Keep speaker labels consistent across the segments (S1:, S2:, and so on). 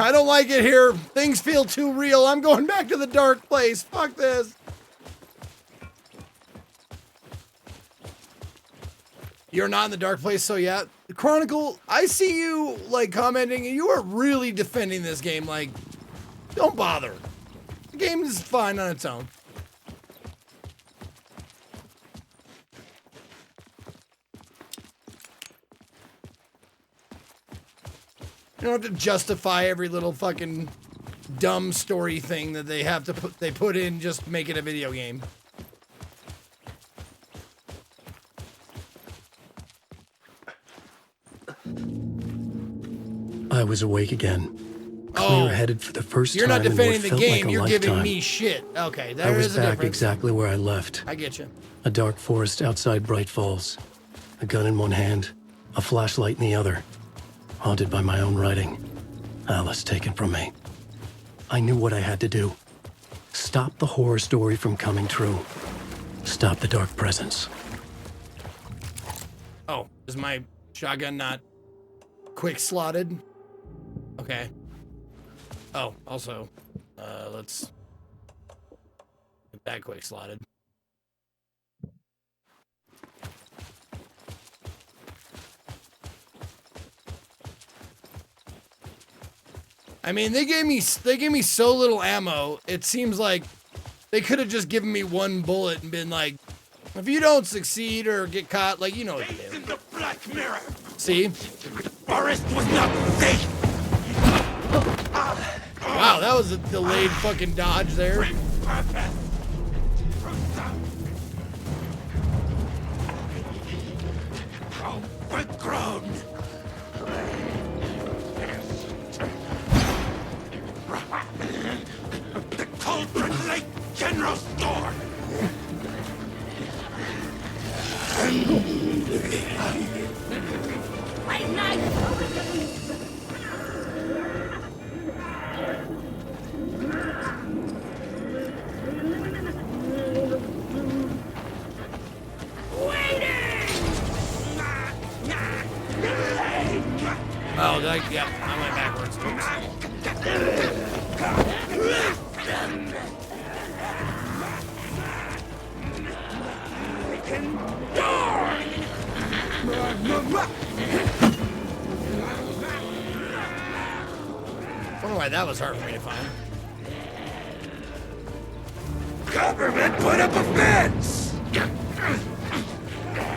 S1: I don't like it here. Things feel too real. I'm going back to the dark place. Fuck this. You're not in the dark place, so yeah. Chronicle, I see you, like, commenting, and you are really defending this game. Like, don't bother. The game is fine on its own. You don't have to justify every little fucking dumb story thing that they have to put in just to make it a video game.
S2: I was awake again, clear-headed for the first
S1: You're
S2: time.
S1: not defending the game.
S2: Like
S1: you're
S2: lifetime.
S1: giving me shit. Okay, there
S2: I was
S1: is a
S2: back
S1: difference.
S2: exactly where I left.
S1: I get you.
S2: A dark forest outside Bright Falls, a gun in one hand, a flashlight in the other, haunted by my own writing. Alice taken from me. I knew what I had to do. Stop the horror story from coming true. Stop the dark presence.
S1: Oh, is my shotgun not quick slotted? Okay. Oh, also, let's get that quick slotted. I mean, they gave me so little ammo. It seems like they could have just given me one bullet and been like, if you don't succeed or get caught, like, you know what to do.
S3: In the Black Mirror.
S1: See?
S3: The forest was not safe.
S1: Wow, that was a delayed fucking dodge there.
S3: Overgrown. The Cauldron Lake General Store.
S1: Oh, yeah, I went backwards. I wonder why that was hard for me to find.
S3: Government put up a fence.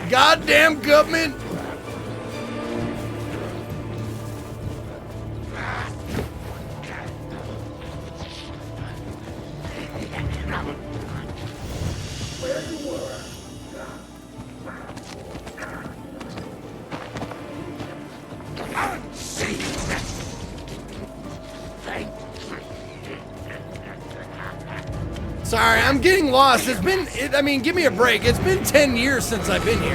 S1: Goddamn government! Sorry, I'm getting lost. I mean, give me a break. It's been 10 years since I've been here.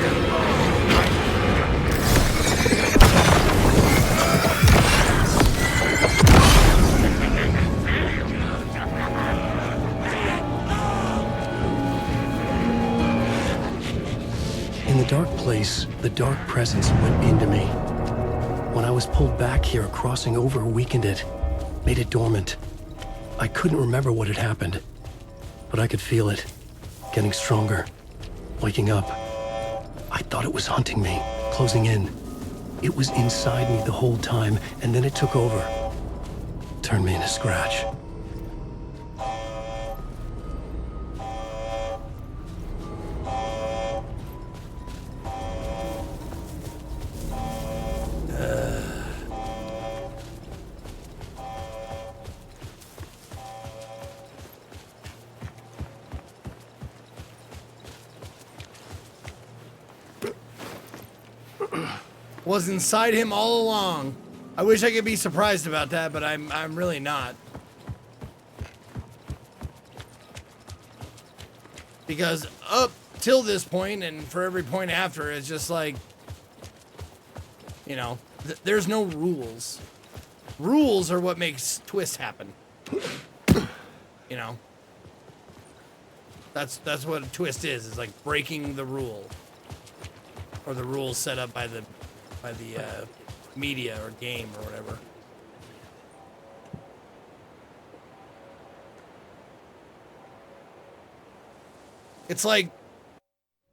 S2: In the dark place, the dark presence went into me. When I was pulled back here, crossing over weakened it, made it dormant. I couldn't remember what had happened, but I could feel it, getting stronger, waking up. I thought it was hunting me, closing in. It was inside me the whole time, and then it took over. Turned me into scratch.
S1: Was inside him all along. I wish I could be surprised about that, but I'm really not. Because up till this point, and for every point after, it's just like, you know, there's no rules. Rules are what makes twists happen. You know? That's what a twist is like breaking the rule. Or the rules set up by the media or game or whatever. It's like,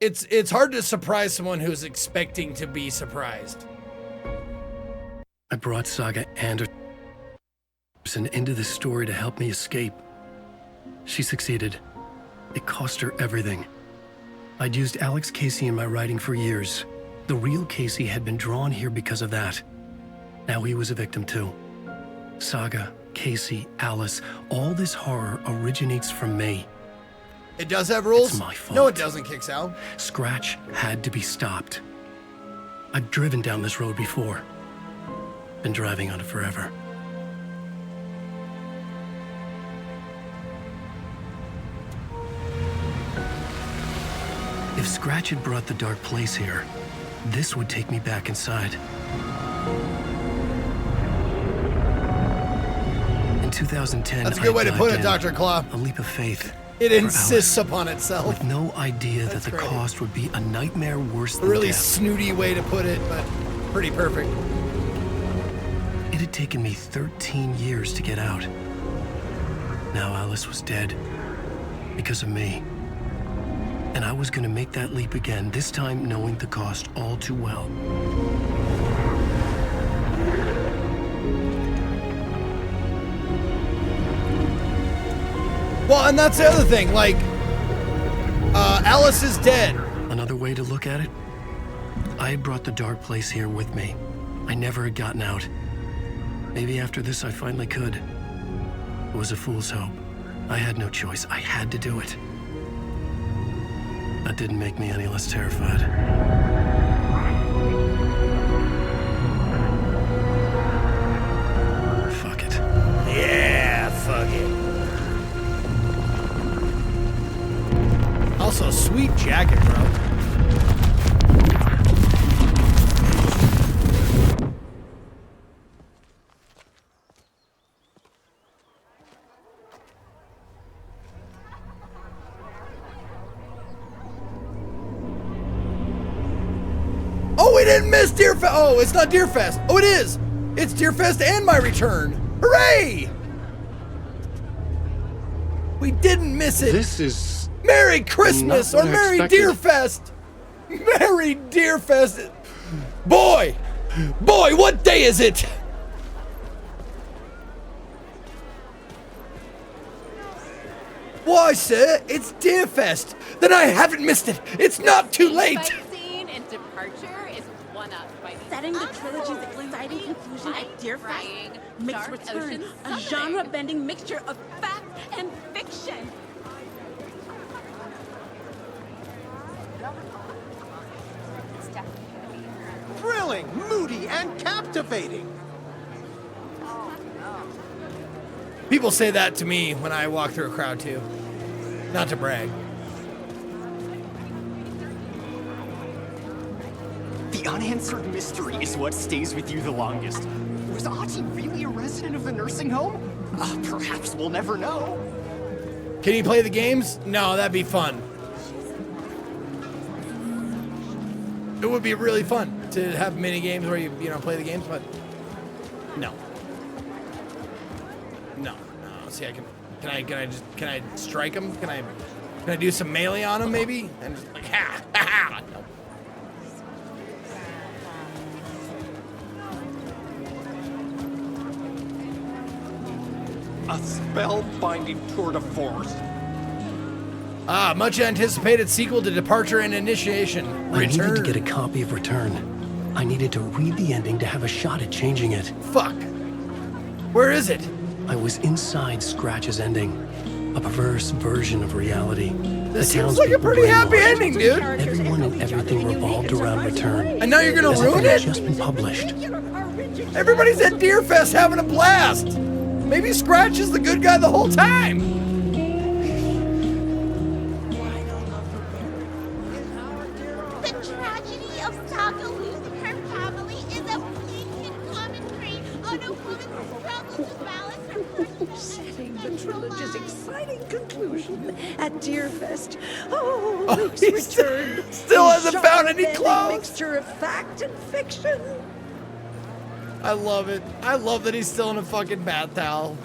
S1: it's hard to surprise someone who's expecting to be surprised.
S2: I brought Saga Anderson into this story to help me escape. She succeeded. It cost her everything. I'd used Alex Casey in my writing for years. The real Casey had been drawn here because of that. Now he was a victim too. Saga, Casey, Alice, all this horror originates from me.
S1: It does have rules?
S2: It's my fault.
S1: No, it doesn't, Kicksal.
S2: Scratch had to be stopped. I've driven down this road before. Been driving on it forever. If Scratch had brought the dark place here, this would take me back inside. In 2010,
S1: that's a good way to put it,
S2: dived
S1: Dr. Claw.
S2: A leap of faith.
S1: It insists upon itself.
S2: With no idea that the cost would be a nightmare worse than
S1: a really
S2: death.
S1: Snooty way to put it, but pretty perfect.
S2: It had taken me 13 years to get out. Now Alice was dead because of me. And I was gonna make that leap again, this time knowing the cost all too well.
S1: Well, and that's the other thing, like, Alice is dead.
S2: Another way to look at it, I had brought the dark place here with me. I never had gotten out. Maybe after this I finally could. It was a fool's hope. I had no choice. I had to do it. That didn't make me any less terrified. Fuck it.
S1: Yeah, fuck it. Also, sweet jacket, bro. Oh, we didn't miss Deerfest. Oh, it's not Deerfest. Oh, it is. It's Deerfest and my return. Hooray! We didn't miss it.
S4: This is
S1: Merry Christmas or Merry Deerfest. Merry Deerfest. Boy, what day is it? Why, sir, it's Deerfest. Then I haven't missed it. It's not too late.
S5: And departure is one up by
S6: setting the trilogy's exciting conclusion at Deerfest makes Return a genre-bending mixture of fact and fiction.
S4: thrilling, moody, and captivating.
S1: People say that to me when I walk through a crowd too. Not to brag.
S7: The unanswered mystery is what stays with you the longest. Was Auntie really a resident of the nursing home? Perhaps we'll never know.
S1: Can you play the games? No, that'd be fun. It would be really fun to have mini games where you play the games, but no. See, can I strike him? Can I do some melee on him maybe? And just like ha. No.
S7: A spellbinding tour de force.
S1: Much anticipated sequel to Departure and Initiation.
S2: I needed to get a copy of Return. I needed to read the ending to have a shot at changing it.
S1: Fuck. Where is it?
S2: I was inside Scratch's ending. A perverse version of reality.
S1: This seems like a pretty happy ending, dude.
S2: Everyone and everything revolved around Return.
S1: And now you're gonna ruin it?
S2: It's just been published.
S1: Everybody's at Deerfest having a blast. Maybe Scratch is the good guy the whole time.
S8: The tragedy of Saga losing her family is a blatant commentary on a woman's struggle to balance her personal
S6: Setting the trilogy's exciting conclusion at Deerfest.
S1: He
S6: It's Return.
S1: still hasn't found any
S6: Genre-bending
S1: clothes.
S6: mixture of fact and fiction.
S1: I love it. I love that he's still in a fucking bath towel.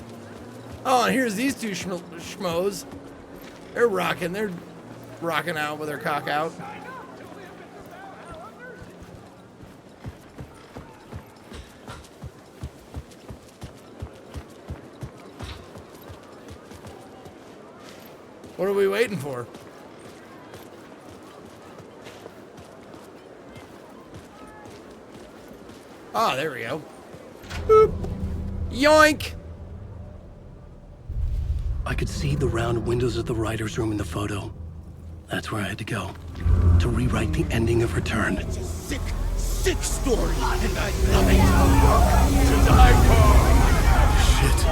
S1: Oh, and here's these two schmoes. They're rocking. They're rocking out with her cock out. What are we waiting for? Oh, there we go. Boop. Yoink!
S2: I could see the round windows of the writer's room in the photo. That's where I had to go. To rewrite the ending of Return.
S4: It's a sick, sick story. And I love it.
S3: To die for.
S2: Shit.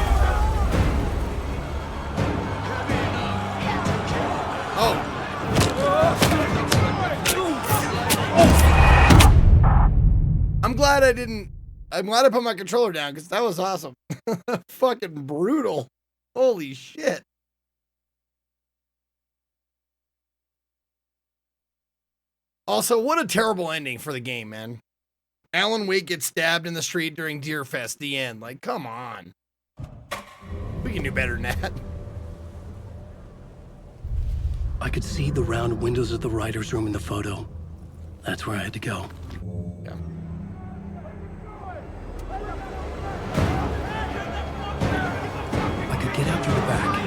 S1: Oh. I'm glad I put my controller down because that was awesome. Fucking brutal. Holy shit. Also, what a terrible ending for the game, man. Alan Wake gets stabbed in the street during Deerfest, the end. Like, come on. We can do better than that.
S2: I could see the round windows of the writer's room in the photo. That's where I had to go.
S1: Yeah.
S2: I could get out through the back.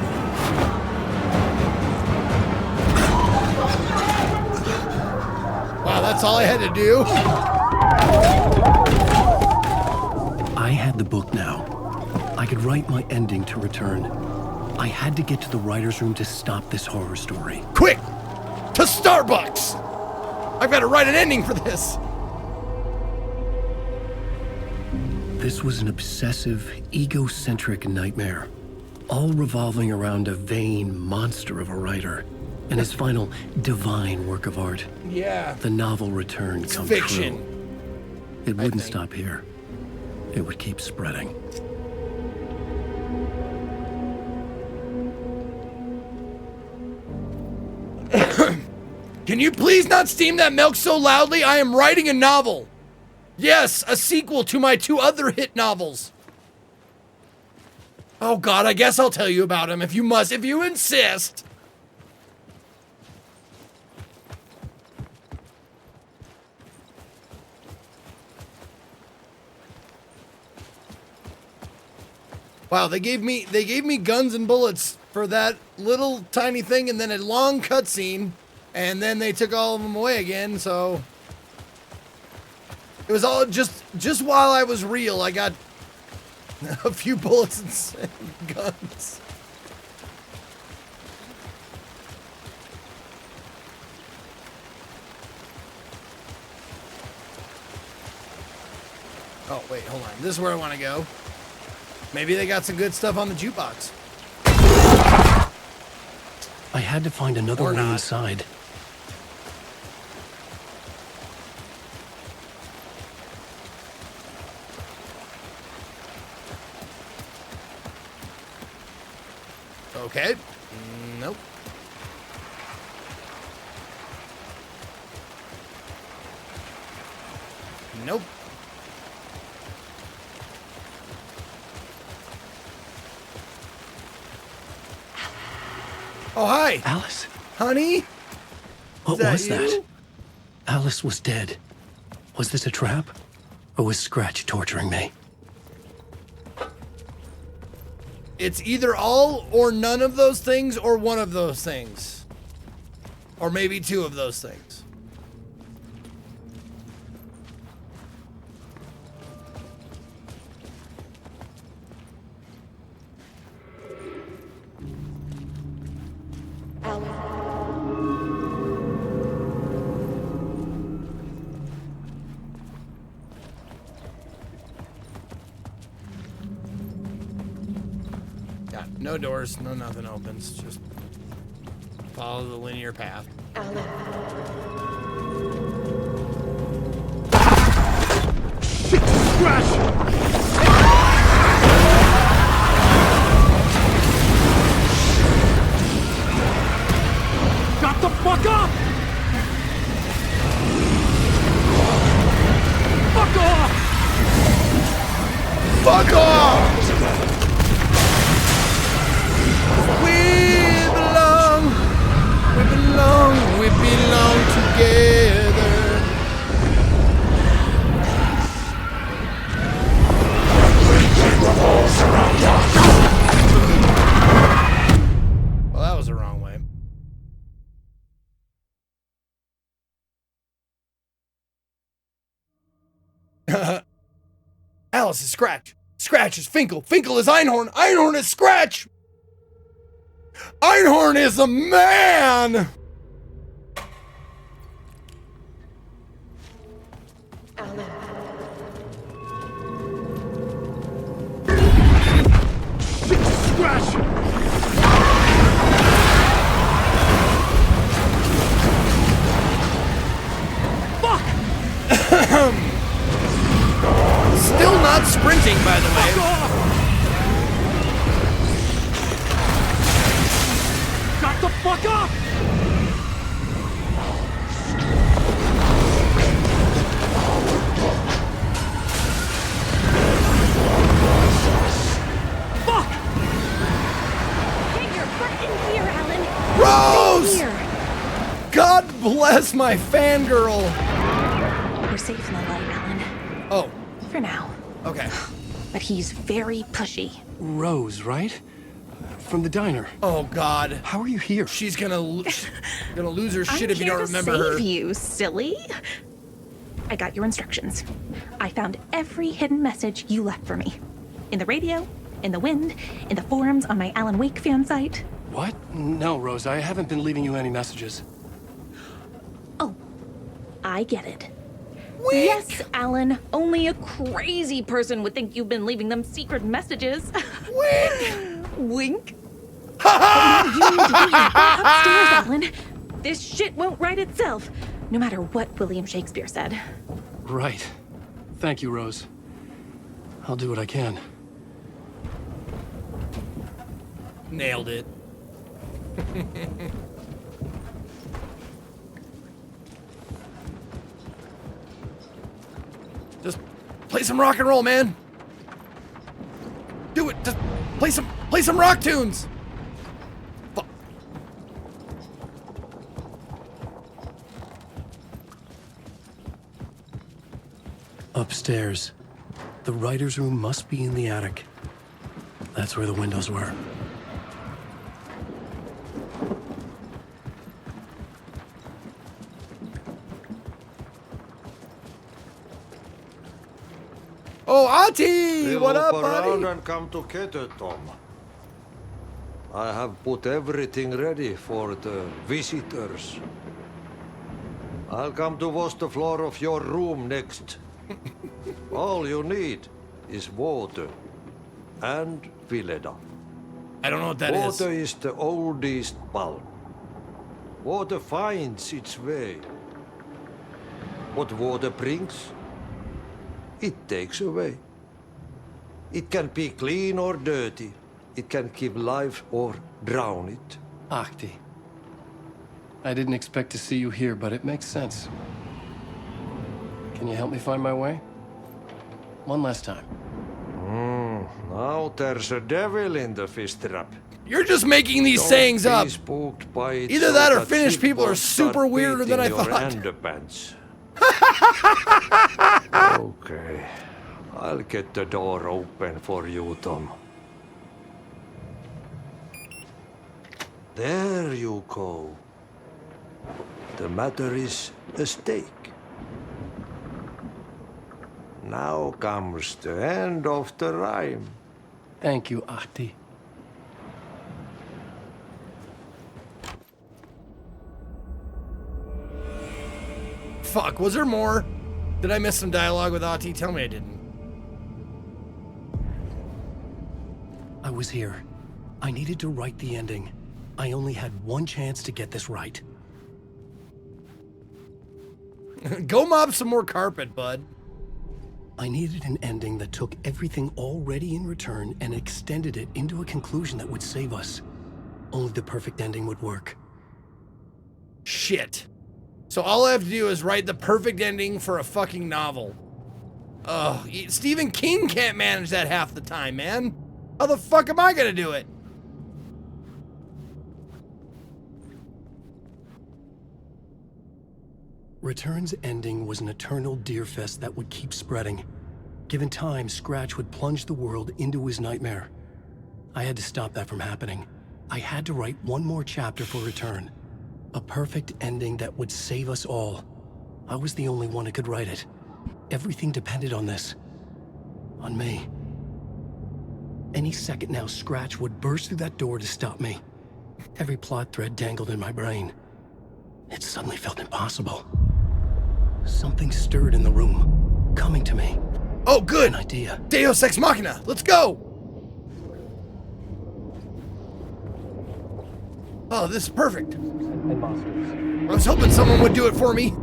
S1: Wow, that's all I had to do?
S2: I had the book now. I could write my ending to Return. I had to get to the writer's room to stop this horror story.
S1: Quick! To Starbucks! I've got to write an ending for this.
S2: This was an obsessive, egocentric nightmare, all revolving around a vain monster of a writer and his final divine work of art.
S1: Yeah.
S2: The novel Return come
S1: fiction.
S2: true. It wouldn't stop here. It would keep spreading.
S1: Can you please not steam that milk so loudly? I am writing a novel. Yes, a sequel to my 2 other hit novels. Oh God, I guess I'll tell you about him if you must, if you insist. Wow, they gave me guns and bullets for that little tiny thing and then a long cutscene, and then they took all of them away again, so it was all just while I was real, I got a few bullets and guns. Oh, wait, hold on. This is where I want to go. Maybe they got some good stuff on the jukebox.
S2: I had to find another
S1: Or
S2: way
S1: not.
S2: inside.
S1: Okay. Nope. Nope. Oh, hi.
S2: Alice?
S1: Honey?
S2: What
S1: that
S2: was that?
S1: you?
S2: Alice was dead. Was this a trap? Or was Scratch torturing me?
S1: It's either all or none of those things or one of those things. Or maybe 2 of those things. Yeah, no doors, no nothing opens. Just follow the linear path.
S4: Got the fuck up! Fuck off!
S1: Fuck off! We belong together. Well, that was the wrong way. Alice is Scratch. Scratch is Finkel. Finkel is Einhorn. Einhorn is Scratch. Einhorn is a man.
S2: Scratch!
S1: Still not sprinting, by the way.
S2: Got the fuck up!
S6: Fuck! Get your butt in here, Alan.
S1: Rose!
S6: Stay here.
S1: God bless my fangirl.
S6: We're safe in the light, Alan.
S1: Oh,
S6: For now.
S1: okay.
S6: But he's very pushy.
S2: Rose, right? From the diner.
S1: Oh God,
S2: How are you here?
S1: she's gonna lose her shit if you don't remember
S6: I'm here
S1: her.
S6: to save you, silly. I got your instructions. I found every hidden message you left for me. In the radio, in the wind, in the forums on my Alan Wake fan site.
S2: What? No, Rose, I haven't been leaving you any messages.
S6: Oh, I get it. Yes, Alan, only a crazy person would think you've been leaving them secret messages. Wink. But you need to get your butt upstairs, Alan. This shit won't right itself, no matter what William Shakespeare said.
S2: Right. Thank you, Rose. I'll do what I can.
S1: Nailed it. Just play some rock and roll, man. Do it. Just play some rock tunes. Fuck.
S2: Upstairs. The writer's room must be in the attic. That's where the windows were.
S1: Oh, Auntie! What up,
S3: Loop around
S1: buddy?
S3: and come together, Tom. I have put everything ready for the visitors. I'll come to wash the floor of your room next. All you need is water and Vileda.
S1: I don't know what that is.
S3: Water is the oldest bulb. Water finds its way. What water brings, it takes away. It can be clean or dirty. It can keep life or drown it.
S2: Ahti. I didn't expect to see you here, but it makes sense. Can you help me find my way? One last time.
S3: Now there's a devil in the fish trap.
S1: You're just making these
S3: Don't
S1: sayings
S3: be
S1: up.
S3: spooked by it
S1: Either
S3: so
S1: that or Finnish
S3: Zeke
S1: people are
S3: won't
S1: super
S3: start
S1: weirder than I
S3: beating your
S1: thought.
S3: underpants. Okay. I'll get the door open for you, Tom. There you go. The matter is a stake. Now comes the end of the rhyme.
S2: Thank you, Ahti.
S1: Fuck, was there more? Did I miss some dialogue with Ati? Tell me I didn't.
S2: I was here. I needed to write the ending. I only had one chance to get this right.
S1: Go mop some more carpet, bud.
S2: I needed an ending that took everything already in return and extended it into a conclusion that would save us. Only the perfect ending would work.
S1: Shit. So all I have to do is write the perfect ending for a fucking novel. Ugh, Stephen King can't manage that half the time, man. How the fuck am I gonna do it?
S2: Return's ending was an eternal deerfest that would keep spreading. Given time, Scratch would plunge the world into his nightmare. I had to stop that from happening. I had to write one more chapter for Return. A perfect ending that would save us all. I was the only one who could write it. Everything depended on this. On me. Any second now, Scratch would burst through that door to stop me. Every plot thread dangled in my brain. It suddenly felt impossible. Something stirred in the room, coming to me.
S1: Oh, good.
S2: An idea.
S1: Deus Ex Machina. Let's go. Oh, this is perfect.
S2: And monsters.
S1: I was hoping someone would do it for me.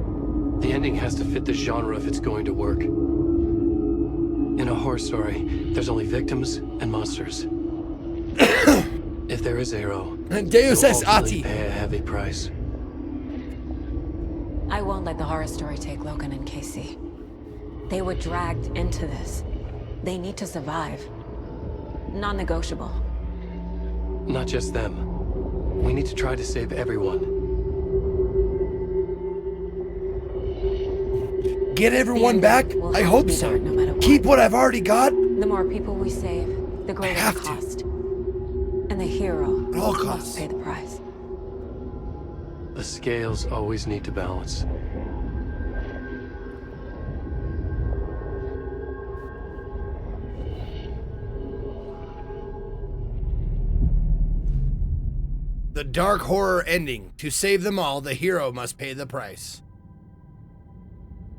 S2: The ending has to fit the genre if it's going to work. In a horror story, there's only victims and monsters. If there is Arrow,
S1: Deus Ex Ati.
S2: pay a heavy price.
S9: I won't let the horror story take Logan and Casey. They were dragged into this. They need to survive. Non-negotiable.
S2: Not just them. We need to try to save everyone.
S1: Get everyone back? I hope so.
S9: No matter what.
S1: Keep what I've already got?
S9: The more people we save, the greater
S1: have
S9: the
S1: to.
S9: cost. And the hero
S1: At all
S9: must
S1: costs.
S9: pay the price.
S2: The scales always need to balance.
S1: The dark horror ending. To save them all, the hero must pay the price.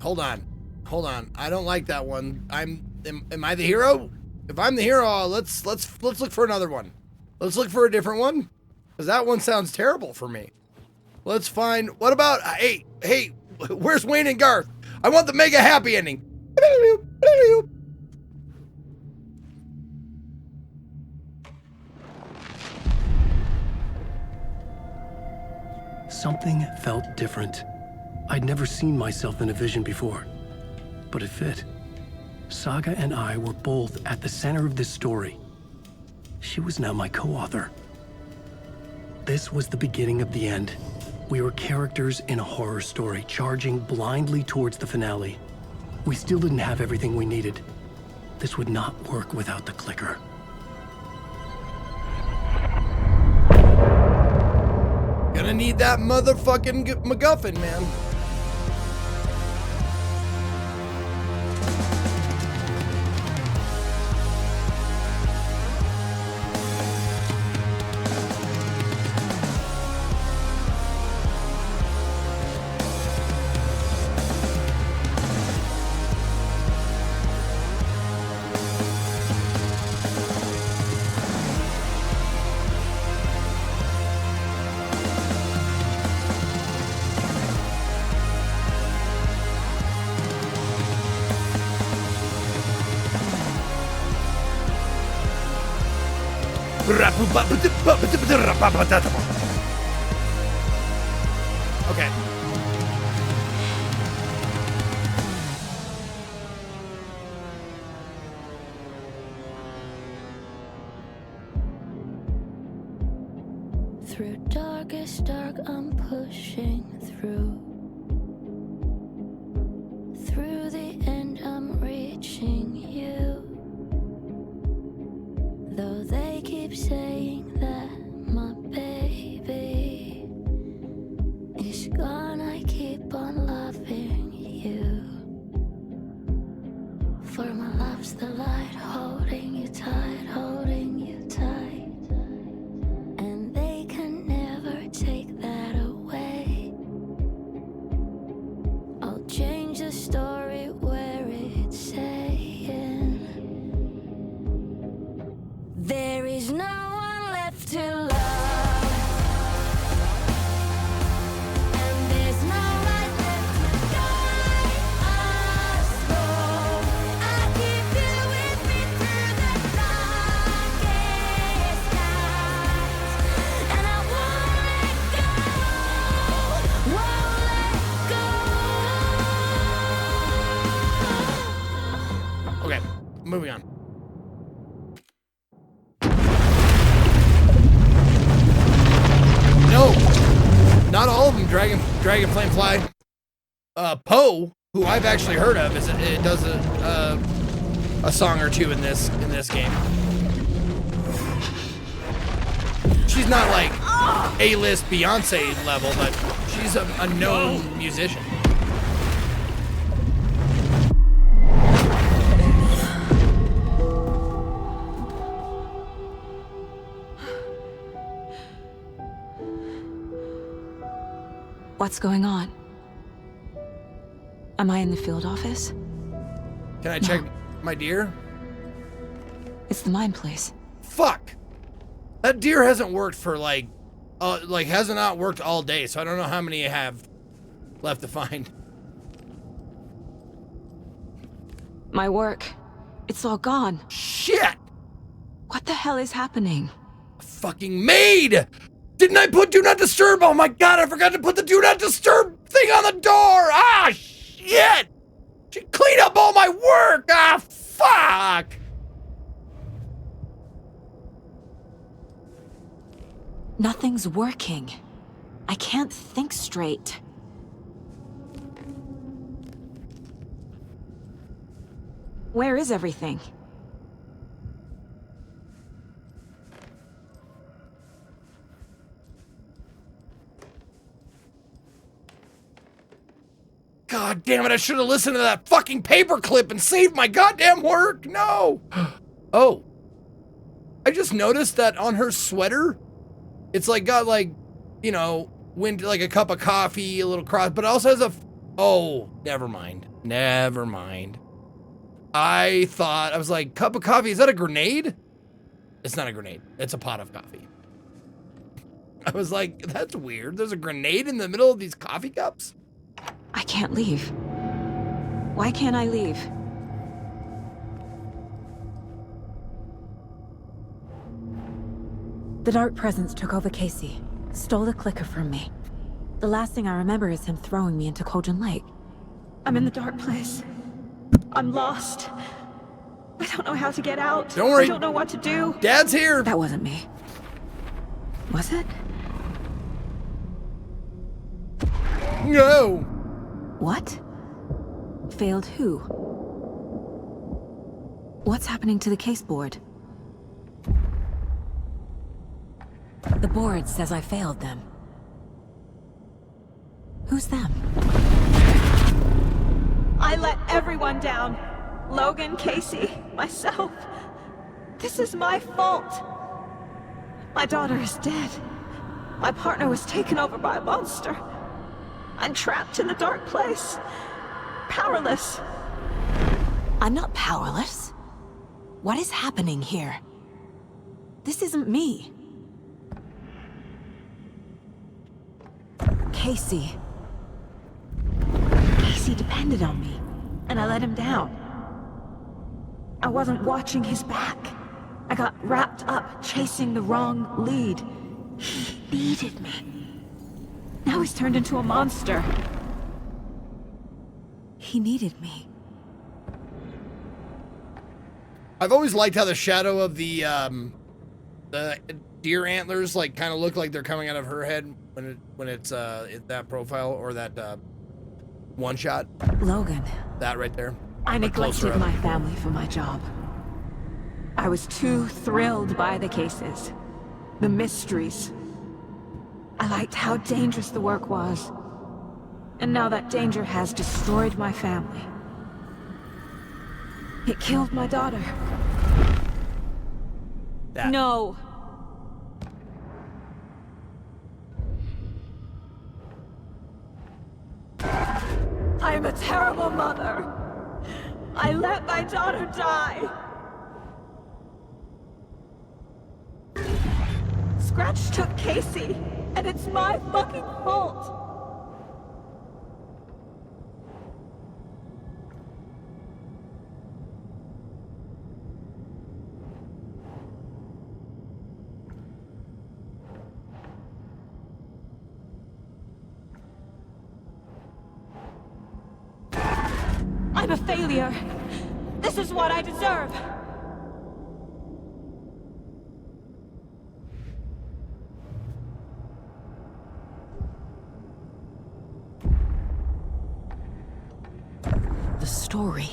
S1: Hold on. Hold on. I don't like that one. Am I the hero? If I'm the hero, let's look for another one. Let's look for a different one. Because that one sounds terrible for me. Let's find, what about, hey, where's Wayne and Garth? I want the mega happy ending.
S2: Something felt different. I'd never seen myself in a vision before, but it fit. Saga and I were both at the center of this story. She was now my co-author. This was the beginning of the end. We were characters in a horror story, charging blindly towards the finale. We still didn't have everything we needed. This would not work without the clicker.
S1: Gonna need that motherfucking MacGuffin, man. Okay.
S10: Through darkest dark, I'm pushing through. Through the end, I'm reaching you. Though they keep saying that my baby is gone, I keep on loving you. For my love's the light, holding you tight, holding you tight. And they can never take that away. I'll change the story where it's saying there is no one left to love, and there's no light left to guide us home. I keep you with me through the darkest nights, and I won't let go, won't let go.
S1: Okay, moving on. No, not all of them, Dragon Flame Fly. Poe, who I've actually heard of, it does a song or two in this game. She's not like A-list Beyonce level, but she's a known musician.
S9: What's going on? Am I in the field office?
S1: Can I check my deer?
S9: It's the mine place.
S1: Fuck! That deer hasn't worked for hasn't not worked all day, so I don't know how many I have left to find.
S9: My work. It's all gone.
S1: Shit!
S9: What the hell is happening?
S1: A fucking maid! Didn't I put do not disturb? Oh my god, I forgot to put the do not disturb thing on the door! Ah, shit! She cleaned up all my work! Ah, fuck!
S9: Nothing's working. I can't think straight. Where is everything?
S1: God damn it, I should have listened to that fucking paperclip and saved my goddamn work! No! Oh. I just noticed that on her sweater, it's like got like, you know, like a cup of coffee, a little cross, but it also has a, oh, never mind. Never mind. I was like, cup of coffee, is that a grenade? It's not a grenade, it's a pot of coffee. I was like, that's weird. There's a grenade in the middle of these coffee cups?
S9: I can't leave. Why can't I leave? The Dark Presence took over Casey, stole the clicker from me. The last thing I remember is him throwing me into Cauldron Lake.
S6: I'm in the dark place. I'm lost. I don't know how to get out.
S1: Don't worry.
S6: I don't know what to do.
S1: Dad's here.
S9: That wasn't me. Was it?
S1: No.
S9: What? Failed who? What's happening to the case board? The board says I failed them. Who's them?
S6: I let everyone down. Logan, Casey, myself. This is my fault. My daughter is dead. My partner was taken over by a monster. I'm trapped in the dark place. Powerless.
S9: I'm not powerless. What is happening here? This isn't me. Casey. Casey depended on me, and I let him down.
S6: I wasn't watching his back. I got wrapped up chasing the wrong lead. He needed me. Now he's turned into a monster.
S9: He needed me.
S1: I've always liked how the shadow of the deer antlers like kind of look like they're coming out of her head when it's that profile or that one shot.
S9: Logan.
S1: That right there.
S6: I neglected my family for my job. I was too thrilled by the cases, the mysteries. I liked how dangerous the work was. And now that danger has destroyed my family. It killed my daughter. No. I'm a terrible mother. I let my daughter die. Scratch took Casey, and it's my fucking fault. I'm a failure. This is what I deserve. story.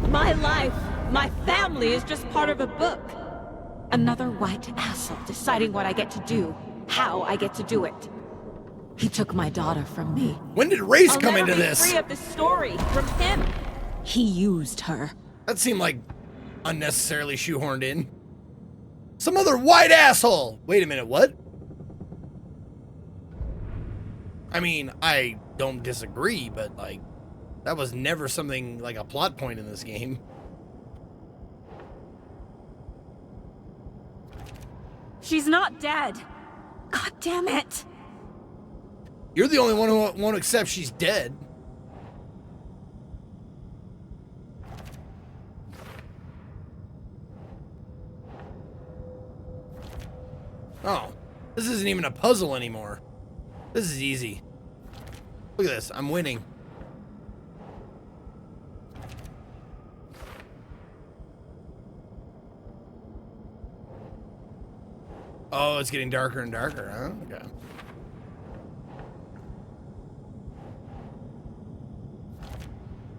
S6: My life, my family is just part of a book. Another white asshole deciding what I get to do, how I get to do it. He took my daughter from me.
S1: When did race come
S6: I'll
S1: into
S6: never be
S1: this?
S6: free of this story from him. He used her.
S1: That seemed like unnecessarily shoehorned in. Some other white asshole! Wait a minute, what? I mean, I don't disagree, but like, that was never something like a plot point in this game.
S6: She's not dead. God damn it.
S1: You're the only one who won't accept she's dead. Oh, this isn't even a puzzle anymore. This is easy. Look at this, I'm winning. Oh, it's getting darker and darker, huh? Okay.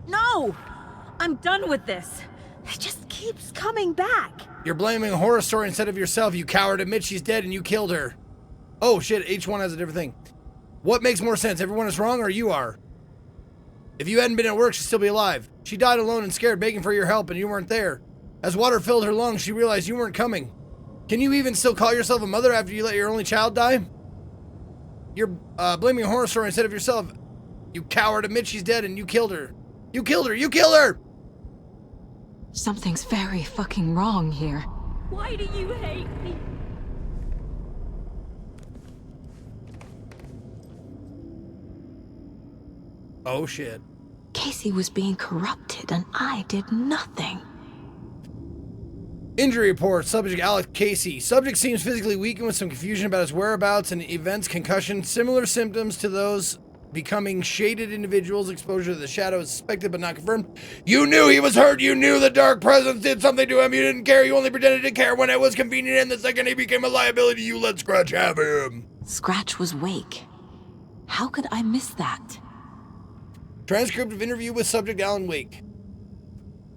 S6: No! I'm done with this. It just keeps coming back.
S1: You're blaming a horror story instead of yourself, you coward. Admit she's dead and you killed her. Oh shit, each one has a different thing. What makes more sense? Everyone is wrong or you are? If you hadn't been at work, she'd still be alive. She died alone and scared, begging for your help, and you weren't there. As water filled her lungs, she realized you weren't coming. Can you even still call yourself a mother after you let your only child die? You're blaming a horror story instead of yourself. You coward. Admit she's dead and you killed her. You killed her! You killed her!
S9: Something's very fucking wrong here.
S6: Why do you hate me?
S1: Oh shit.
S9: Casey was being corrupted and I did nothing.
S1: Injury report. Subject Alex Casey. Subject seems physically weakened with some confusion about his whereabouts and events, concussion, similar symptoms to those becoming shaded individuals. Exposure to the shadow is suspected but not confirmed. You knew he was hurt. You knew the dark presence did something to him. You didn't care. You only pretended to care when it was convenient, and the second he became a liability, you let Scratch have him.
S9: Scratch was Wake. How could I miss that?
S1: Transcript of interview with subject Alan Wake.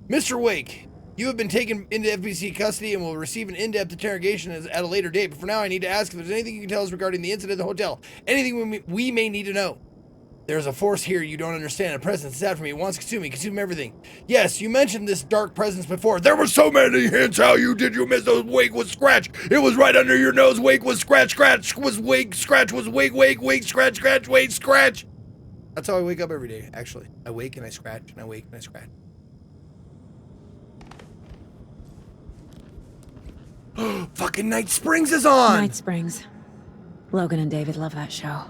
S1: Mr. Wake, you have been taken into FBC custody and will receive an in-depth interrogation at a later date, but for now I need to ask if there's anything you can tell us regarding the incident at the hotel. Anything we may need to know. There's a force here you don't understand. A presence is after me. It wants to consume everything. Yes, you mentioned this dark presence before. There were so many hints. How you miss those? Wake was Scratch. It was right under your nose. Wake was Scratch. Scratch was Wake. Scratch was Wake. Wake. Scratch. Scratch. Wake. Scratch. That's how I wake up every day, actually. I wake and I scratch, and I wake and I scratch. Fucking Night Springs is on!
S9: Night Springs. Logan and David love that show.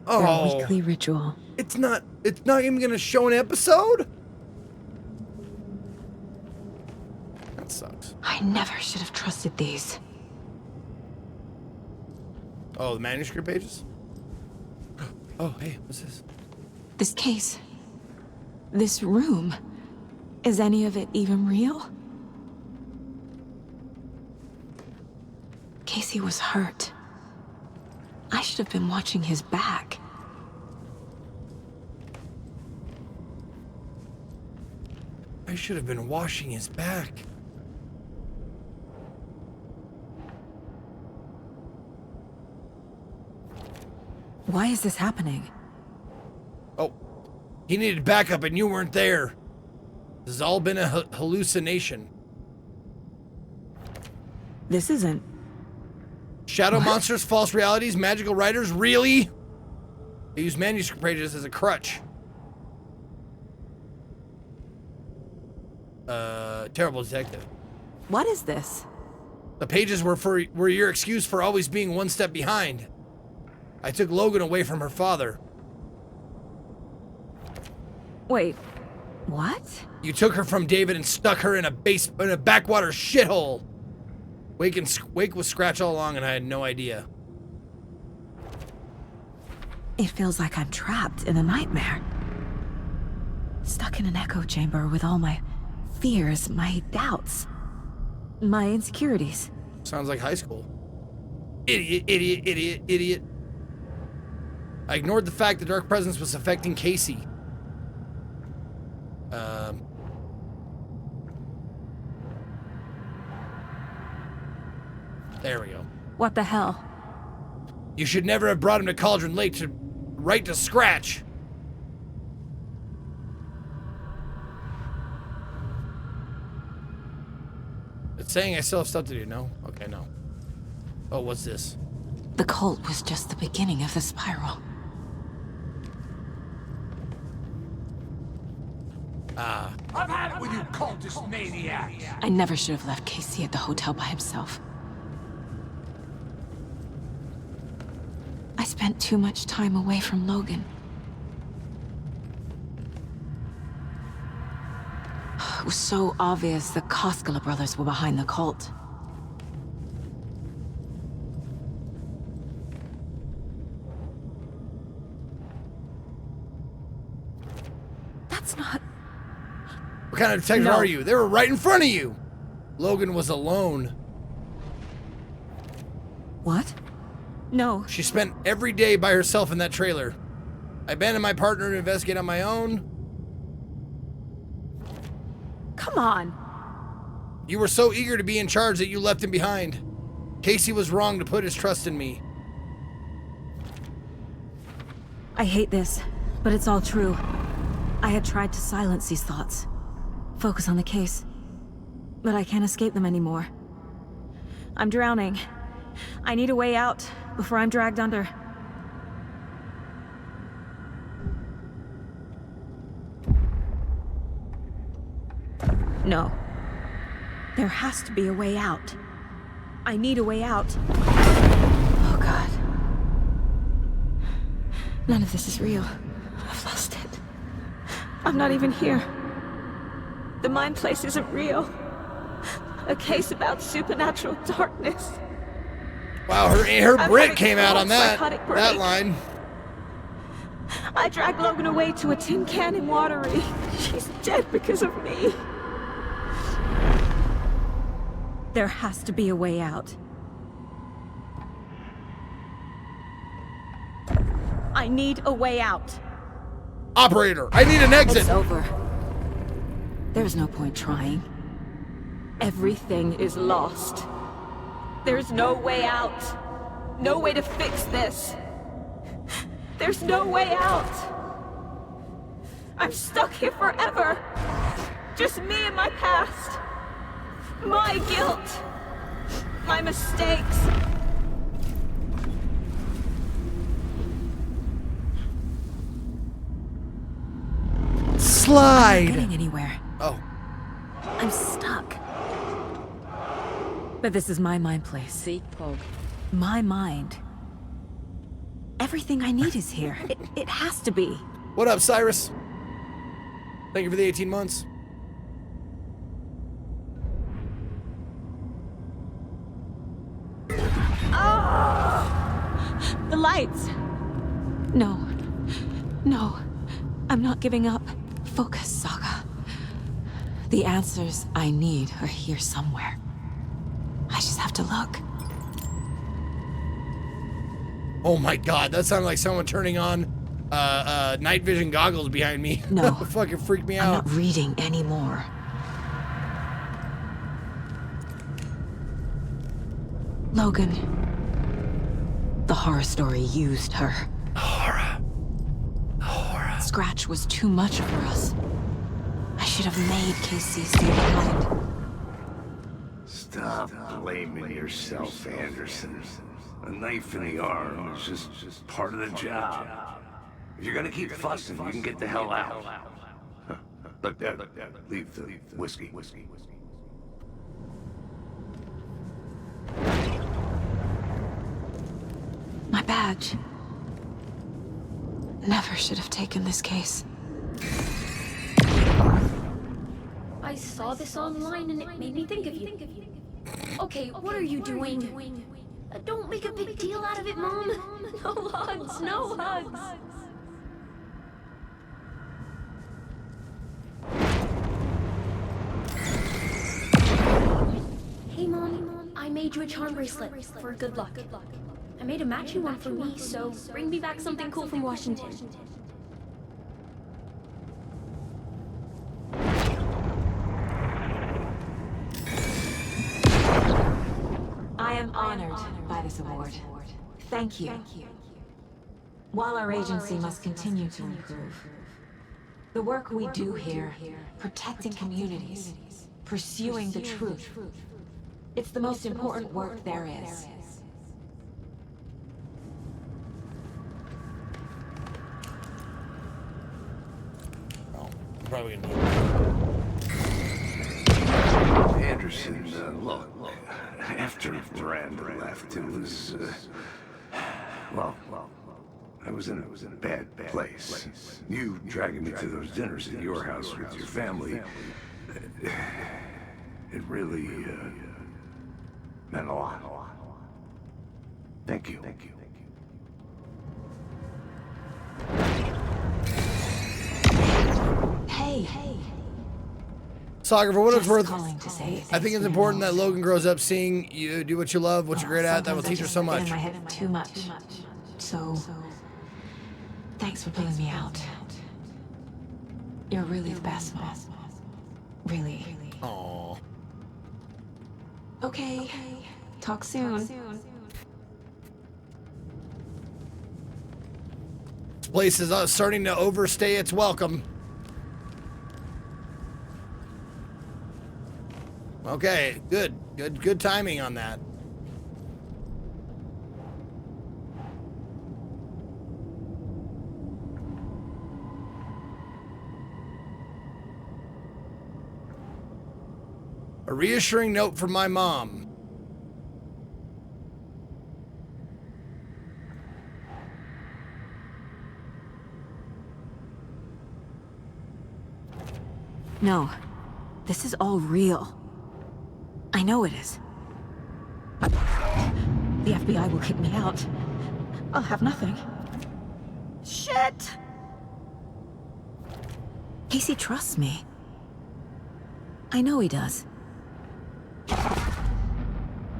S1: Oh.
S9: Their weekly ritual.
S1: It's not even gonna show an episode? That sucks.
S9: I never should have trusted these.
S1: Oh, the manuscript pages? Oh, hey, what's this?
S9: This case. This room. Is any of it even real? Casey was hurt. I should have been watching his back.
S1: I should have been washing his back.
S9: Why is this happening?
S1: Oh, he needed backup and you weren't there. This has all been a hallucination.
S9: This isn't...
S1: Shadow monsters, false realities, magical writers, really? They use manuscript pages as a crutch. Terrible detective.
S9: What is this?
S1: The pages were your excuse for always being one step behind. I took Logan away from her father.
S9: Wait, what?
S1: You took her from David and stuck her in a backwater shithole. Wake was Scratch all along and I had no idea.
S9: It feels like I'm trapped in a nightmare. Stuck in an echo chamber with all my fears, my doubts, my insecurities.
S1: Sounds like high school. Idiot, idiot, idiot, idiot. I ignored the fact the dark presence was affecting Casey. There we go.
S9: What the hell?
S1: You should never have brought him to Cauldron Lake right to scratch. It's saying I still have stuff to do. No? Okay, no. Oh, what's this?
S9: The cult was just the beginning of the spiral.
S4: I've had it with you cultist maniacs.
S9: I never should have left Casey at the hotel by himself. I spent too much time away from Logan. It was so obvious the Koskela brothers were behind the cult. That's not...
S1: What kind of detective are you? They were right in front of you. Logan was alone.
S9: What? No.
S1: She spent every day by herself in that trailer. I abandoned my partner to investigate on my own.
S9: Come on.
S1: You were so eager to be in charge that you left him behind. Casey was wrong to put his trust in me.
S9: I hate this, but it's all true. I had tried to silence these thoughts. Focus on the case. But I can't escape them anymore. I'm drowning. I need a way out before I'm dragged under. No. There has to be a way out. I need a way out. Oh, God. None of this is real. I've lost it. I'm not even here. The mind place isn't real. A case about supernatural darkness.
S1: Wow, her Brit came out on that line.
S6: I dragged Logan away to a tin can in Watery. She's dead because of me.
S9: There has to be a way out.
S6: I need a way out.
S1: Operator, I need an exit.
S9: It's over. There's no point trying.
S6: Everything is lost. There's no way out. No way to fix this. There's no way out. I'm stuck here forever. Just me and my past. My guilt. My mistakes.
S1: Slide.
S9: I'm not getting anywhere.
S1: Oh.
S9: I'm stuck. But this is my mind place.
S5: Zeke, Pogue.
S9: My mind. Everything I need is here. It has to be.
S1: What up, Cyrus? Thank you for the 18 months.
S6: The lights.
S9: No. No. I'm not giving up. Focus, Saga. The answers I need are here somewhere. I just have to look.
S1: Oh my God, that sounded like someone turning on night vision goggles behind me.
S9: No.
S1: Fucking freaked me
S9: I'm
S1: out.
S9: not reading anymore. Logan. The horror story used her.
S1: Horror.
S9: Scratch was too much for us. I should have made Casey stay behind.
S11: Stop blaming yourself, Anderson. A knife in the arm is just part of the job. If you're gonna keep fussing, you can get the hell out. Look, leave the whiskey.
S9: My badge. Never should have taken this case.
S12: I saw this online and it made me think of you. Okay, what are you doing? Don't make a big deal out of it, Mom. No hugs, no hugs. Hey, Mom, I made you a charm bracelet for good luck. I made a matching one for me, so bring me back something cool from Washington.
S6: I
S9: am honored by this award. Thank you. While our agency must continue to improve, the work we do here, protecting communities, pursuing the truth, it's the most important work there is.
S1: Oh, probably gonna
S11: Anderson, look, after Miranda left, it was, well, I was in a bad place. You dragging me to those dinners at your house with your family, it really, meant a lot. Thank you.
S9: Hey.
S1: Saga, for what it's worth,
S9: Calling to say
S1: I think it's important that Logan grows up seeing you do what you love, what you're great at. That will teach her so much.
S9: In my head too much. So, thanks for pulling me out. You're really the best, Mom. Really.
S1: Aww.
S9: Okay. Talk soon.
S1: This place is starting to overstay its welcome. Okay, good timing on that. A reassuring note from my mom.
S9: No, this is all real. I know it is. The FBI will kick me out. I'll have nothing. Shit! Casey trusts me. I know he does.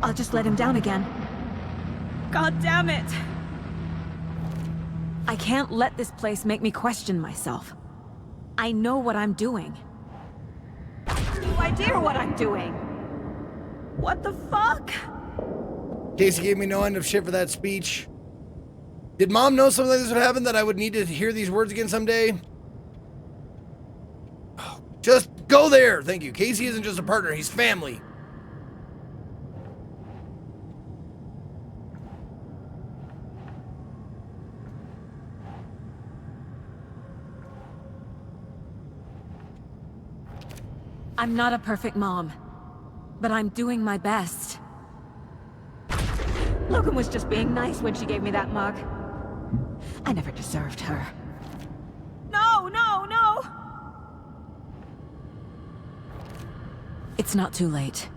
S9: I'll just let him down again. God damn it! I can't let this place make me question myself. I know what I'm doing. No idea what I'm doing! What the fuck?
S1: Casey gave me no end of shit for that speech. Did Mom know something like this would happen, that I would need to hear these words again someday? Just go there. Thank you. Casey isn't just a partner, he's family.
S9: I'm not a perfect mom, but I'm doing my best. Logan was just being nice when she gave me that mug. I never deserved her. No, no, no! It's not too late.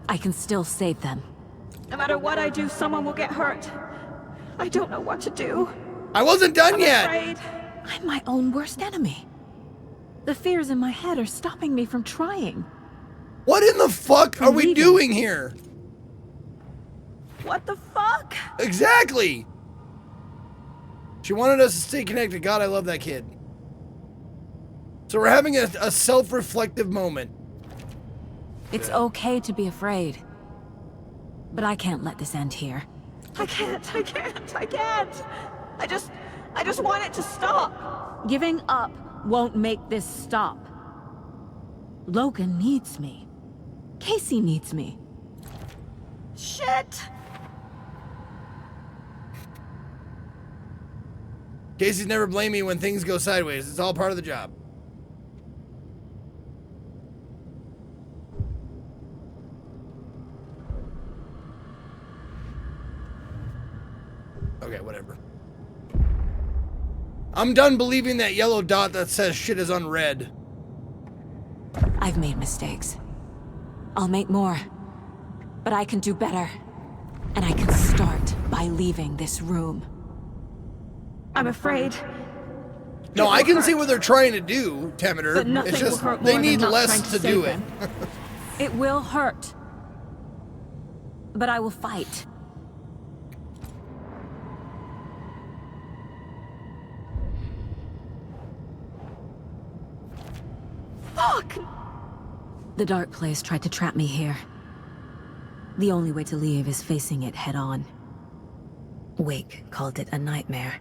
S9: I can still save them. No matter what I do, someone will get hurt. I don't know what to do.
S1: I wasn't done
S9: I'm
S1: yet!
S9: Afraid. I'm my own worst enemy. The fears in my head are stopping me from trying.
S1: What in the fuck are we doing here?
S9: What the fuck?
S1: Exactly! She wanted us to stay connected. God, I love that kid. So we're having a self-reflective moment.
S9: It's okay to be afraid. But I can't let this end here. I can't. I just want it to stop. Giving up won't make this stop. Logan needs me. Casey needs me. Shit!
S1: Casey's never blamed me when things go sideways. It's all part of the job. Okay, whatever. I'm done believing that yellow dot that says shit is unread.
S9: I've made mistakes. I'll make more. But I can do better. And I can start by leaving this room. I'm afraid.
S1: No, I can see what they're trying to do, Temeter.
S9: But nothing
S1: It's just
S9: will hurt
S1: they
S9: more
S1: need
S9: than not
S1: less
S9: trying
S1: to
S9: save
S1: do it.
S9: them. It will hurt. But I will fight. Fuck! The dark place tried to trap me here. The only way to leave is facing it head on. Wake called it a nightmare.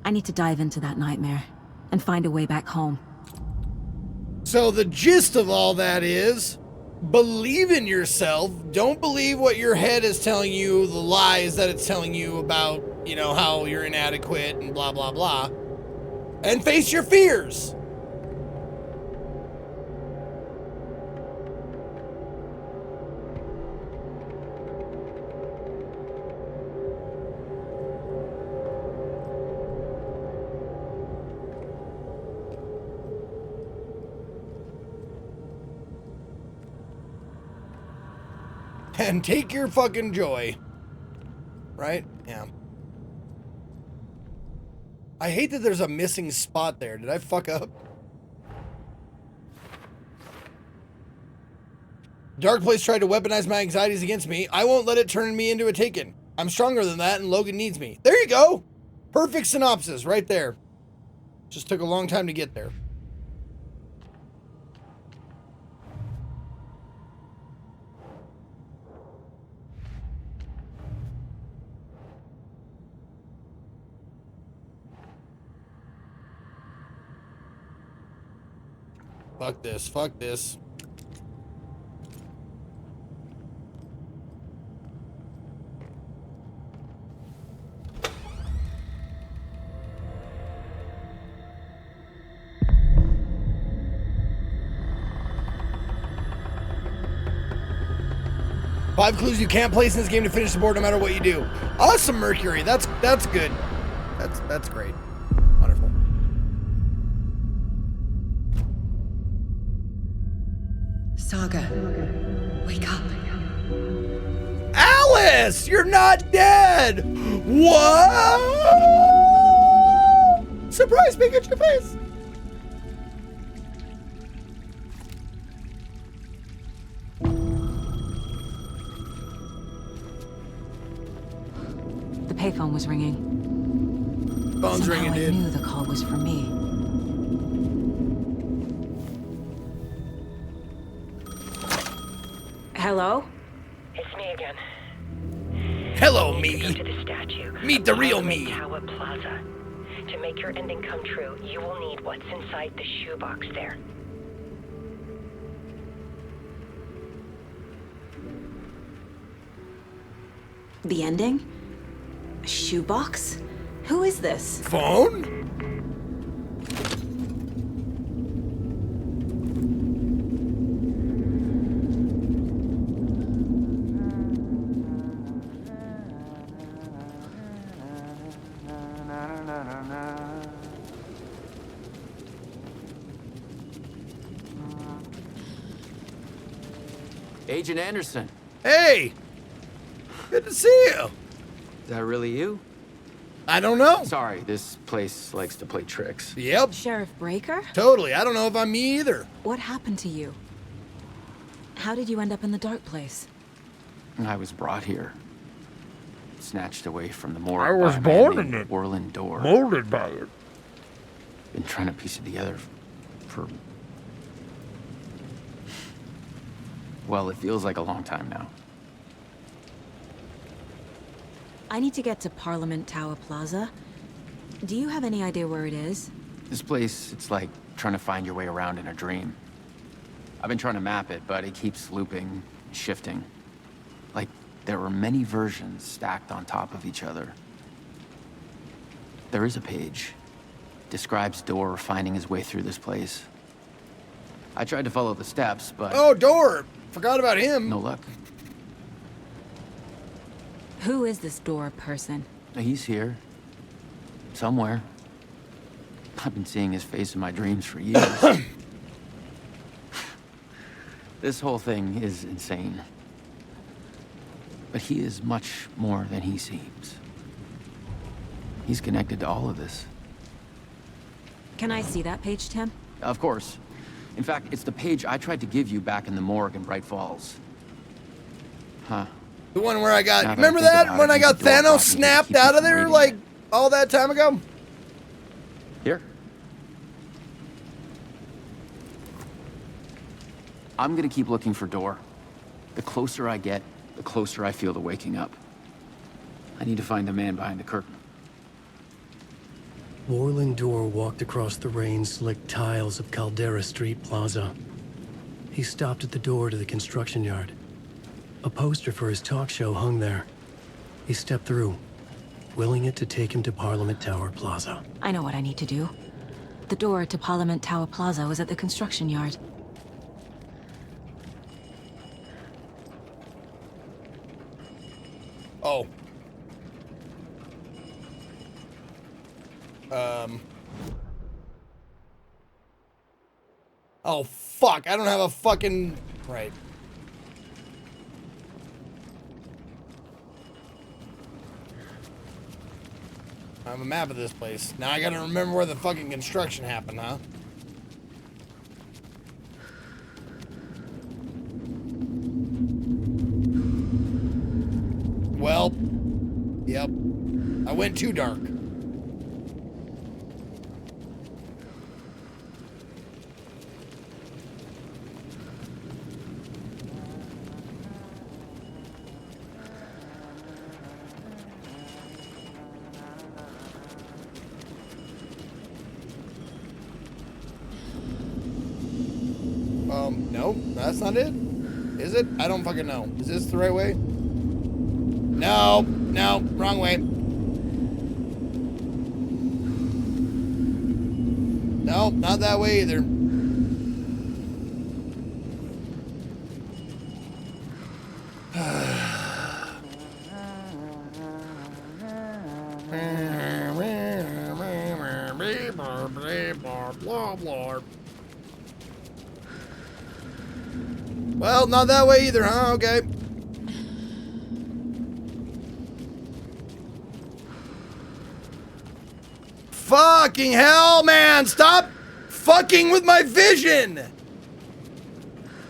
S9: I need to dive into that nightmare and find a way back home.
S1: So the gist of all that is, believe in yourself. Don't believe what your head is telling you, the lies that it's telling you about, you know, how you're inadequate and blah, blah, blah. And face your fears. And take your fucking joy. Right? Yeah. I hate that there's a missing spot there. Did I fuck up? Dark Place tried to weaponize my anxieties against me. I won't let it turn me into a Taken. I'm stronger than that, and Logan needs me. There you go! Perfect synopsis right there. Just took a long time to get there. Fuck this, fuck this. Five clues you can't place in this game to finish the board no matter what you do. Awesome, Mercury. That's good. That's great. Wonderful.
S13: Saga, wake up.
S1: Alice, you're not dead. What? Surprise Pikachu face.
S9: The payphone was ringing.
S1: Phone's
S9: Somehow
S1: ringing,
S9: I
S1: dude.
S9: knew the call was for me. Hello?
S14: It's me again.
S1: Hello,
S14: Go
S1: me.
S14: to the statue.
S1: Meet the real me.
S14: Tower Plaza. To make your ending come true, you will need what's inside the shoebox there.
S9: The ending? A shoebox? Who is this?
S1: Phone?
S15: Agent Anderson.
S1: Hey! Good to see you.
S15: Is that really you?
S1: I don't know.
S15: Sorry, this place likes to play tricks.
S1: Yep.
S9: Sheriff Breaker?
S1: Totally. I don't know if I'm me either.
S9: What happened to you? How did you end up in the dark place?
S15: I was brought here. Snatched away from the morgue.
S16: I was
S15: by a
S16: born
S15: man
S16: in
S15: named
S16: it.
S15: Orland Door.
S16: Molded by it.
S15: Been trying to piece it together for... Well, it feels like a long time now.
S9: I need to get to Parliament Tower Plaza. Do you have any idea where it is?
S15: This place, it's like trying to find your way around in a dream. I've been trying to map it, but it keeps looping, shifting. Like there were many versions stacked on top of each other. There is a page. Describes Door finding his way through this place. I tried to follow the steps, but...
S1: Oh, Door! Forgot about him.
S15: No luck.
S9: Who is this Door person?
S15: He's here. Somewhere. I've been seeing his face in my dreams for years. This whole thing is insane. But he is much more than he seems. He's connected to all of this.
S9: Can I see that page, Tim?
S15: Of course. In fact, it's the page I tried to give you back in the morgue in Bright Falls. Huh.
S1: The one where I got...
S15: Now that I
S1: Remember
S15: think
S1: that?
S15: about
S1: When
S15: it,
S1: I got
S15: the door
S1: Thanos
S15: brought me here to
S1: snapped
S15: keep you
S1: out of
S15: from
S1: there,
S15: reading
S1: like,
S15: it.
S1: all that time ago?
S15: Here. I'm gonna keep looking for Door. The closer I get, the closer I feel to waking up. I need to find the man behind the curtain.
S2: Warling Door walked across the rain-slicked tiles of Caldera Street Plaza. He stopped at the door to the construction yard. A poster for his talk show hung there. He stepped through, willing it to take him to Parliament Tower Plaza.
S9: I know what I need to do. The door to Parliament Tower Plaza was at the construction yard.
S1: Oh. Oh, fuck. I don't have a fucking... Right. I have a map of this place. Now I gotta remember where the fucking construction happened, huh? Well, yep. I went too dark. No, that's not it. Is it? I don't fucking know. Is this the right way? No, no, wrong way. No, not that way either. Well, not that way either, huh? Okay. Fucking hell, man! Stop fucking with my vision!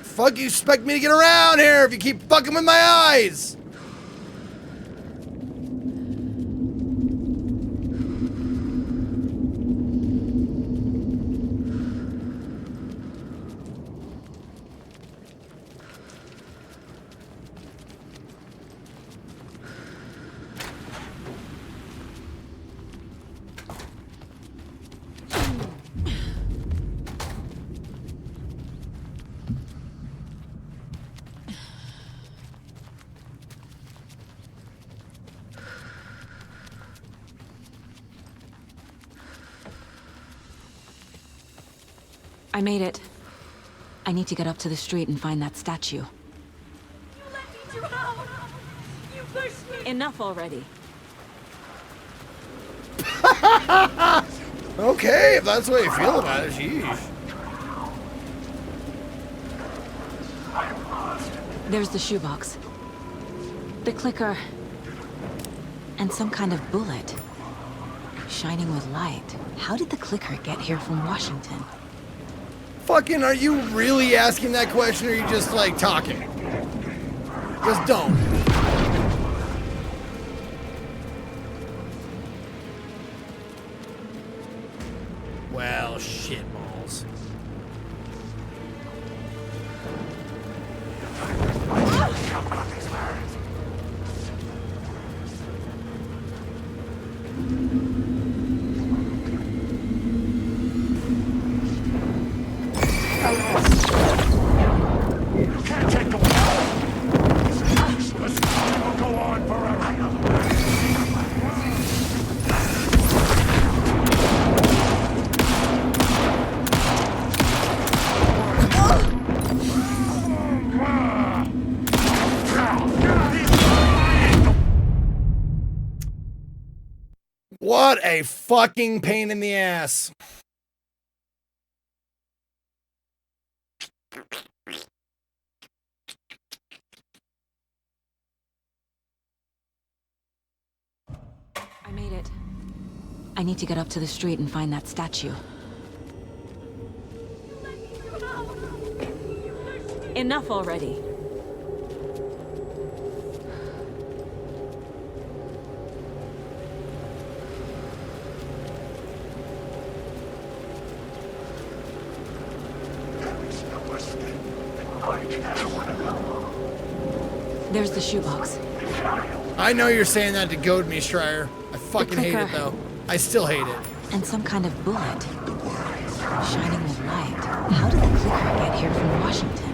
S1: Fuck you expect me to get around here if you keep fucking with my eyes?
S9: I made it. I need to get up to the street and find that statue.
S12: You let me drown! You pushed me!
S9: Enough already.
S1: Okay, if that's the way you feel about it, sheesh.
S9: There's the shoebox. The clicker. And some kind of bullet. Shining with light. How did the clicker get here from Washington?
S1: Fucking, are you really asking that question, or are you just, like, talking? Just don't. Well, shit balls. What a fucking pain in the ass.
S9: I made it. I need to get up to the street and find that statue. Enough already. There's the shoebox.
S1: I know you're saying that to goad me, Schreier. I fucking hate it, though. I still hate it.
S9: And some kind of bullet. Shining with light. How did the clicker get here from Washington?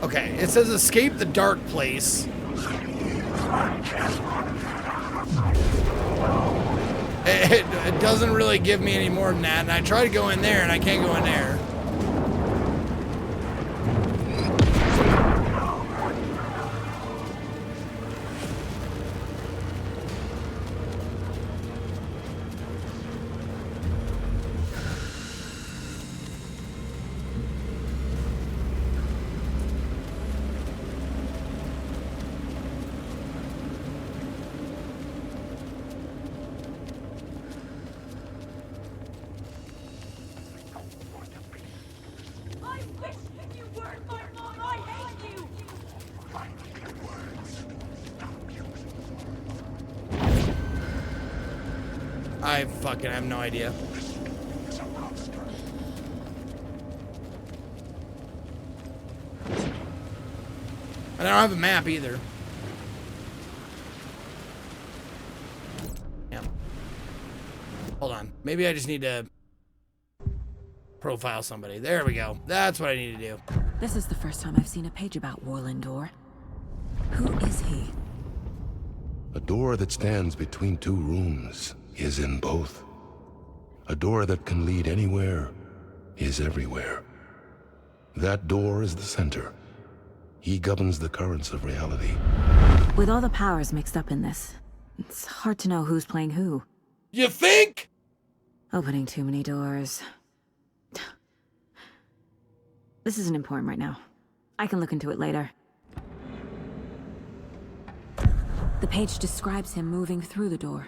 S1: Okay, it says escape the dark place. It doesn't really give me any more than that, and I try to go in there, and I can't go in there. I fucking have no idea. And I don't have a map either. Yeah. Hold on. Maybe I just need to profile somebody. There we go. That's what I need to do.
S9: This is the first time I've seen a page about Warlindor. Who is he?
S16: A door that stands between two rooms is in both. A door that can lead anywhere is everywhere. That door is the center. He governs the currents of reality.
S9: With all the powers mixed up in this, it's hard to know who's playing who.
S1: You think?
S9: Opening too many doors. This isn't important right now. I can look into it later. The page describes him moving through the door.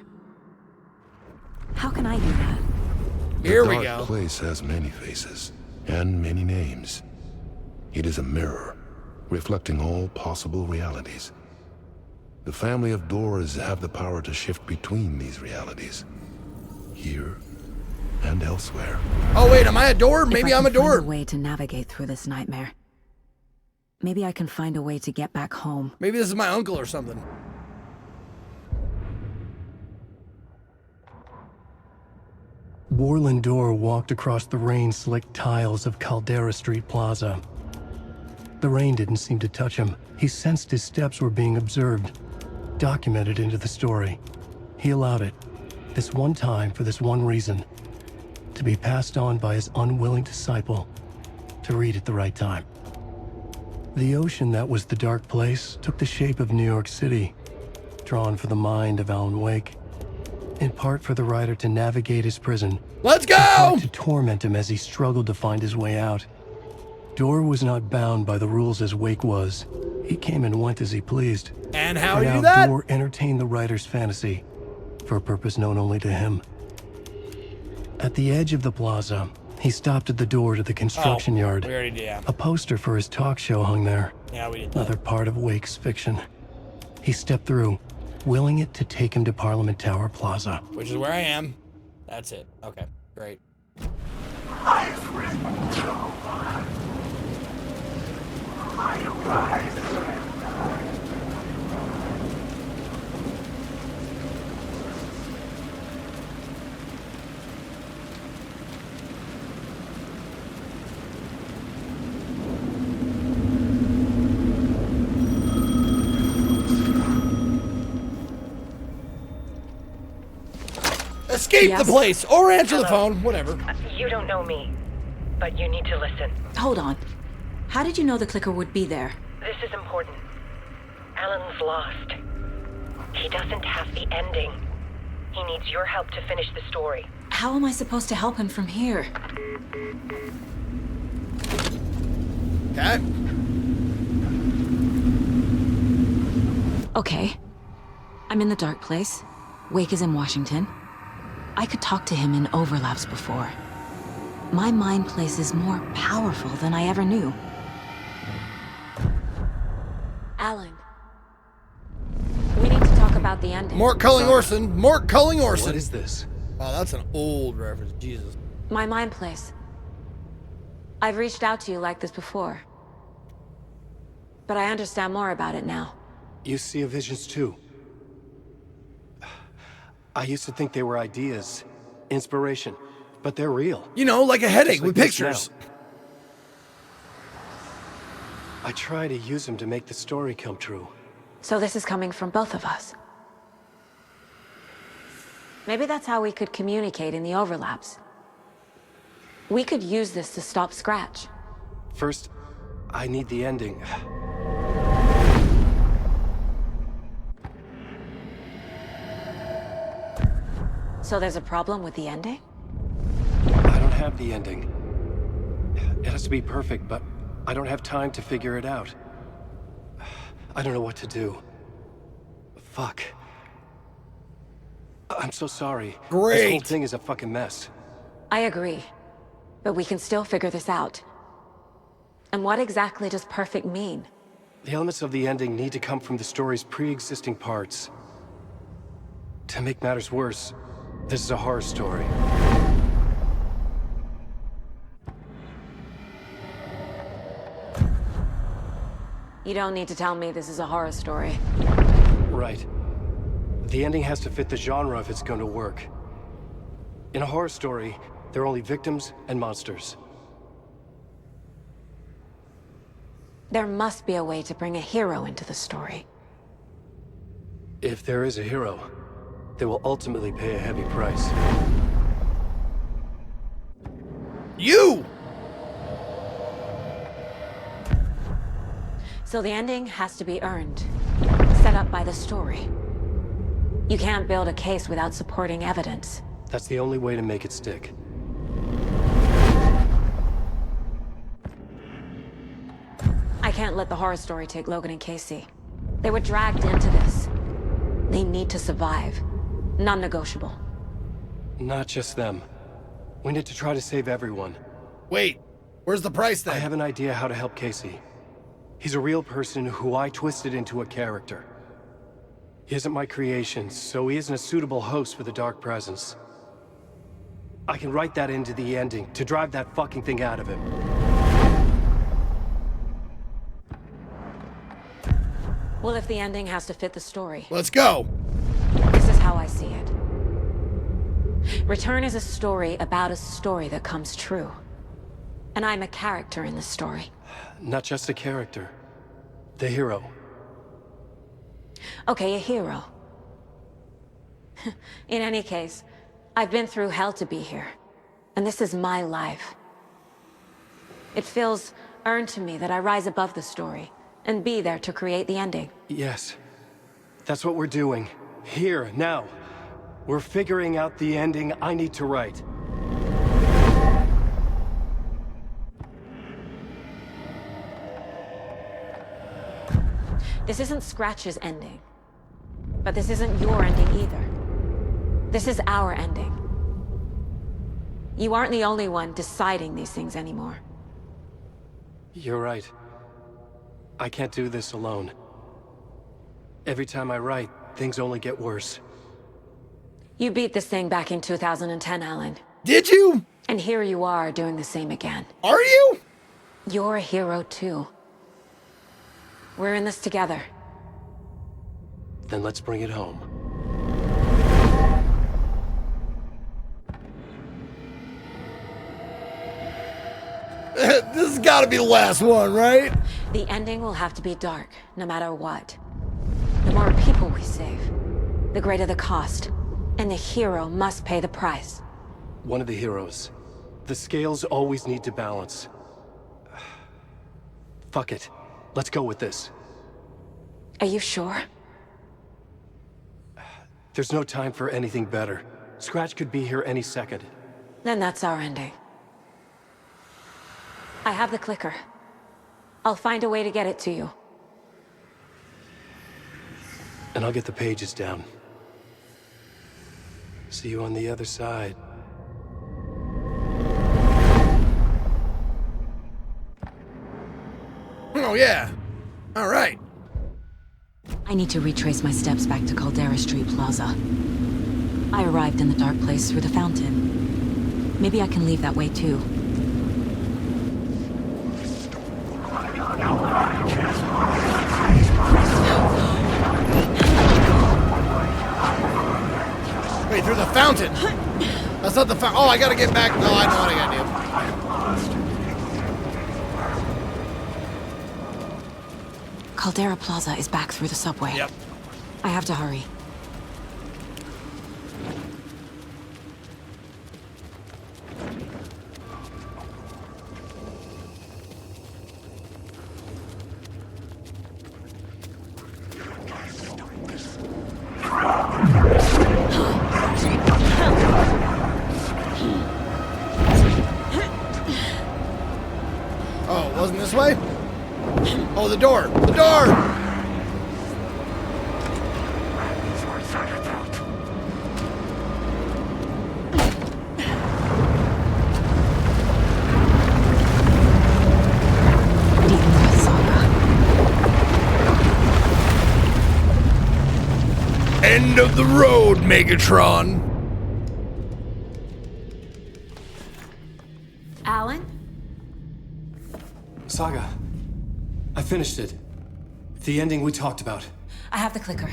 S9: How can I do that?
S1: Here we
S16: go. The dark place has many faces and many names. It is a mirror, reflecting all possible realities. The family of doors have the power to shift between these realities, here and elsewhere.
S1: Oh wait, am I a door? Maybe I'm a door.
S9: Find a way to navigate through this nightmare. Maybe I can find a way to get back home.
S1: Maybe this is my uncle or something.
S2: Warlindor walked across the rain-slicked tiles of Caldera Street Plaza. The rain didn't seem to touch him. He sensed his steps were being observed, documented into the story. He allowed it, this one time for this one reason, to be passed on by his unwilling disciple, to read at the right time. The ocean that was the dark place took the shape of New York City, drawn for the mind of Alan Wake. In part for the writer to navigate his prison.
S1: Let's go!
S2: In part to torment him as he struggled to find his way out. Dor was not bound by the rules as Wake was. He came and went as he pleased.
S1: And how do you do that?
S2: Dor entertained the writer's fantasy, for a purpose known only to him. At the edge of the plaza, he stopped at the door to the construction yard.
S1: We already did, yeah.
S2: A poster for his talk show hung there.
S1: Yeah, we did that.
S2: Another part of Wake's fiction. He stepped through, willing it to take him to Parliament Tower Plaza.
S1: Which is where I am. That's it. Okay, great.
S11: I've written so much. I arrived.
S1: Escape the place, or answer the phone, whatever.
S14: You don't know me, but you need to listen.
S9: Hold on. How did you know the clicker would be there?
S14: This is important. Alan's lost. He doesn't have the ending. He needs your help to finish the story.
S9: How am I supposed to help him from here?
S1: Okay.
S9: Okay. I'm in the dark place. Wake is in Washington. I could talk to him in overlaps before. My mind place is more powerful than I ever knew. Alan. We need to talk about the ending.
S1: Mort Culling Orson. Mort Culling Orson.
S2: What is this?
S1: Wow, that's an old reference. Jesus.
S9: My mind place. I've reached out to you like this before. But I understand more about it now.
S2: You see visions too. I used to think they were ideas, inspiration, but they're real.
S1: You know, like a headache with
S2: this
S1: pictures.
S2: now. I try to use them to make the story come true.
S9: So this is coming from both of us. Maybe that's how we could communicate in the overlaps. We could use this to stop Scratch.
S2: First, I need the ending.
S9: So there's a problem with the ending?
S2: I don't have the ending. It has to be perfect, but I don't have time to figure it out. I don't know what to do. Fuck. I'm so sorry.
S1: Great.
S2: This whole thing is a fucking mess.
S9: I agree. But we can still figure this out. And what exactly does perfect mean?
S2: The elements of the ending need to come from the story's pre-existing parts. To make matters worse, this is a horror story.
S9: You don't need to tell me this is a horror story.
S2: Right. The ending has to fit the genre if it's going to work. In a horror story, there are only victims and monsters.
S9: There must be a way to bring a hero into the story.
S2: If there is a hero, they will ultimately pay a heavy price.
S1: You!
S9: So the ending has to be earned, set up by the story. You can't build a case without supporting evidence.
S2: That's the only way to make it stick.
S9: I can't let the horror story take Logan and Casey. They were dragged into this. They need to survive. Non-negotiable.
S2: Not just them. We need to try to save everyone.
S1: Wait, where's the price then?
S2: I have an idea how to help Casey. He's a real person who I twisted into a character. He isn't my creation, so he isn't a suitable host for the Dark Presence. I can write that into the ending to drive that fucking thing out of him.
S9: Well, if the ending has to fit the story.
S1: Let's go.
S9: This is how I see it. Return is a story about a story that comes true. And I'm a character in the story.
S2: Not just a character. The hero.
S9: Okay, a hero. In any case, I've been through hell to be here. And this is my life. It feels earned to me that I rise above the story and be there to create the ending.
S2: Yes. That's what we're doing. Here, now. We're figuring out the ending I need to write.
S9: This isn't Scratch's ending. But this isn't your ending either. This is our ending. You aren't the only one deciding these things anymore.
S2: You're right. I can't do this alone. Every time I write, things only get worse.
S9: You beat this thing back in 2010, Alan.
S1: Did you?
S9: And here you are doing the same again.
S1: Are you?
S9: You're a hero too. We're in this together.
S2: Then let's bring it home.
S1: This has got to be the last one, right?
S9: The ending will have to be dark, no matter what. The more people we save, the greater the cost. And the hero must pay the price.
S2: One of the heroes. The scales always need to balance. Fuck it. Let's go with this.
S9: Are you sure?
S2: There's no time for anything better. Scratch could be here any second.
S9: Then that's our ending. I have the clicker. I'll find a way to get it to you.
S2: I'll get the pages down. See you on the other side.
S1: Oh, yeah. All right.
S9: I need to retrace my steps back to Caldera Street Plaza. I arrived in the dark place through the fountain. Maybe I can leave that way too.
S1: Wait, through the fountain? That's not the fountain. Oh, I gotta get back. No, I know what I gotta do.
S9: Caldera Plaza is back through the subway.
S1: Yep.
S9: I have to hurry.
S1: Oh, it wasn't this way? Oh, the door! The door! End of the road, Megatron!
S9: Alan?
S2: Saga, I finished it. The ending we talked about.
S9: I have the clicker.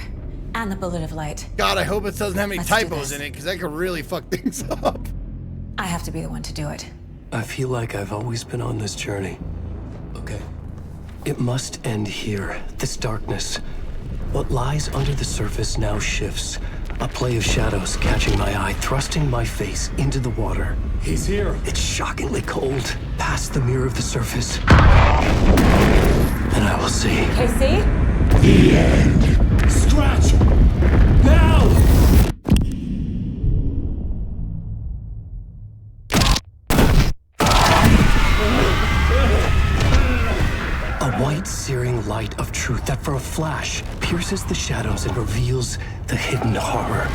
S9: And the bullet of light.
S1: God, I hope it doesn't have any
S9: Let's do
S1: typos
S9: this.
S1: in it, because that could really fuck things up.
S9: I have to be the one to do it.
S2: I feel like I've always been on this journey. Okay. It must end here. This darkness. What lies under the surface now shifts. A play of shadows catching my eye, thrusting my face into the water.
S17: He's here.
S2: It's shockingly cold. Past the mirror of the surface. And I will see.
S9: Casey?
S17: The end. Scratch! Now!
S2: A white, searing light of truth that for a flash pierces the shadows and reveals the hidden horror.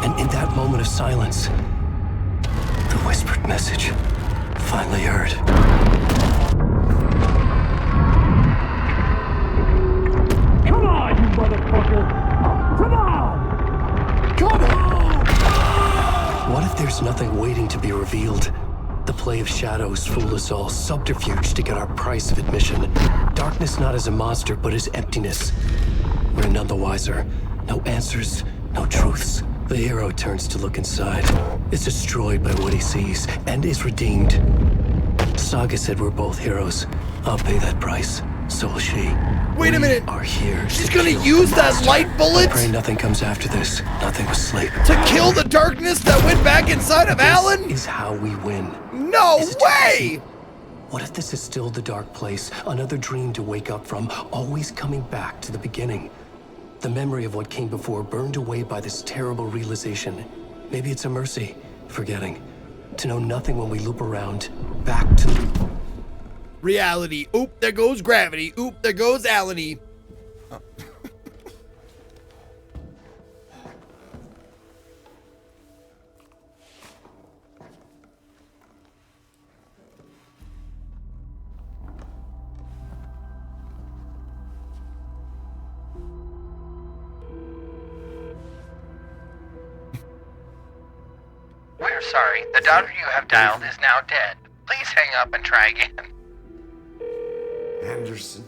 S2: And in that moment of silence, the whispered message finally heard.
S17: Come on, you motherfucker! Come on! Come on!
S2: What if there's nothing waiting to be revealed? The play of shadows fool us all, subterfuge to get our price of admission. Darkness not as a monster, but as emptiness. We're none the wiser. No answers, no truths. The hero turns to look inside, is destroyed by what he sees, and is redeemed. Saga said we're both heroes. I'll pay that price. So will she.
S1: Wait a minute.
S2: Are here.
S1: She's
S2: to
S1: gonna
S2: kill
S1: use
S2: the
S1: that
S2: monster.
S1: light bullet?
S2: I pray nothing comes after this. Nothing but sleep.
S1: To kill the darkness that went back inside of Alan?
S2: This is how we win.
S1: No
S2: Is it
S1: way!
S2: What if this is still the dark place? Another dream to wake up from, always coming back to the beginning. The memory of what came before burned away by this terrible realization. Maybe it's a mercy, forgetting. To know nothing when we loop around, back to...
S1: Reality. Oop, there goes gravity. Oop, there goes Alan-y. Oh.
S18: We're sorry. The daughter you have dialed is now dead. Please hang up and try again.
S3: Anderson.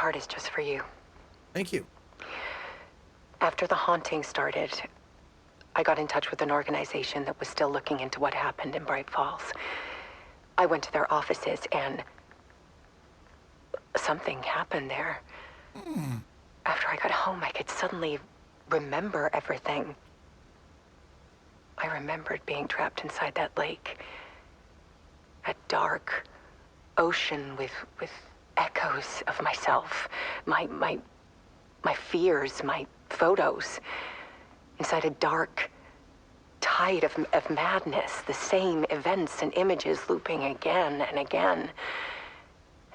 S18: part is just for you.
S1: Thank you.
S18: After the haunting started, I got in touch with an organization that was still looking into what happened in Bright Falls. I went to their offices and something happened there. After I got home, I could suddenly remember everything. I remembered being trapped inside that lake. A dark ocean with echoes of myself. My fears, my photos. Inside a dark tide of madness. The same events and images looping again and again.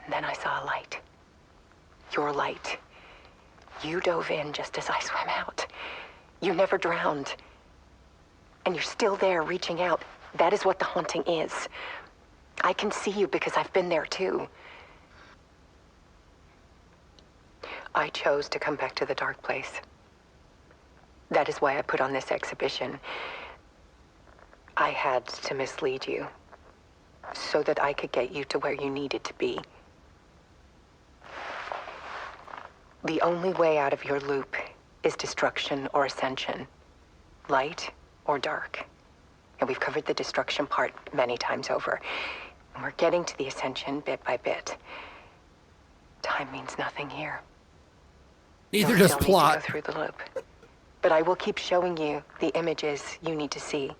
S18: And then I saw a light. Your light. You dove in just as I swam out. You never drowned. And you're still there reaching out. That is what the haunting is. I can see you because I've been there too. I chose to come back to the dark place. That is why I put on this exhibition. I had to mislead you so that I could get you to where you needed to be. The only way out of your loop is destruction or ascension, light or dark. And we've covered the destruction part many times over. And we're getting to the ascension bit by bit. Time means nothing here.
S1: Neither
S18: You'll
S1: does
S18: still
S1: plot.
S18: need to go through the loop. But I will keep showing you the images you need to see.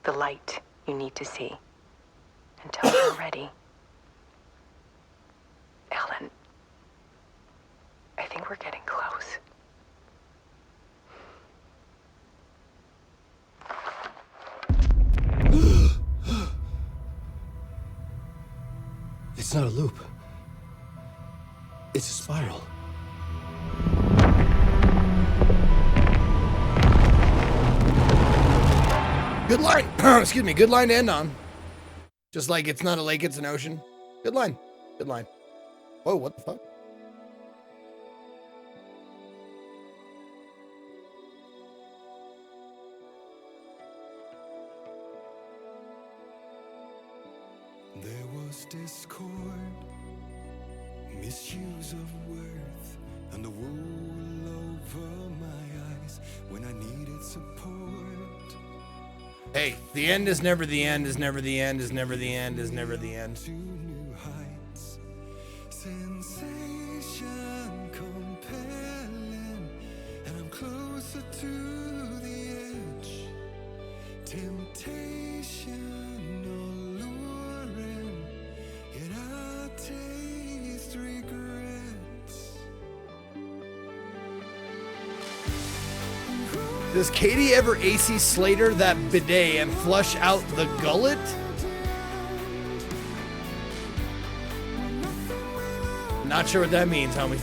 S18: The light you need to see. Until you're ready. Ellen, I think we're getting close.
S2: It's not a loop. It's a spiral.
S1: Good line. Excuse me. Good line to end on. Just like it's not a lake, it's an ocean. Good line. Good line. Whoa, what the fuck?
S19: There was discord, misuse of worth, and the wool over my eyes when I needed support.
S1: Hey, the end is never the end, is never the end, is never the end, is never the end.
S19: To new heights, sensation compelling, and I'm closer to the edge. Temptation alluring, yet I taste regrets.
S1: Does Katie ever AC Slater that bidet and flush out the gullet? Not sure what that means, homie.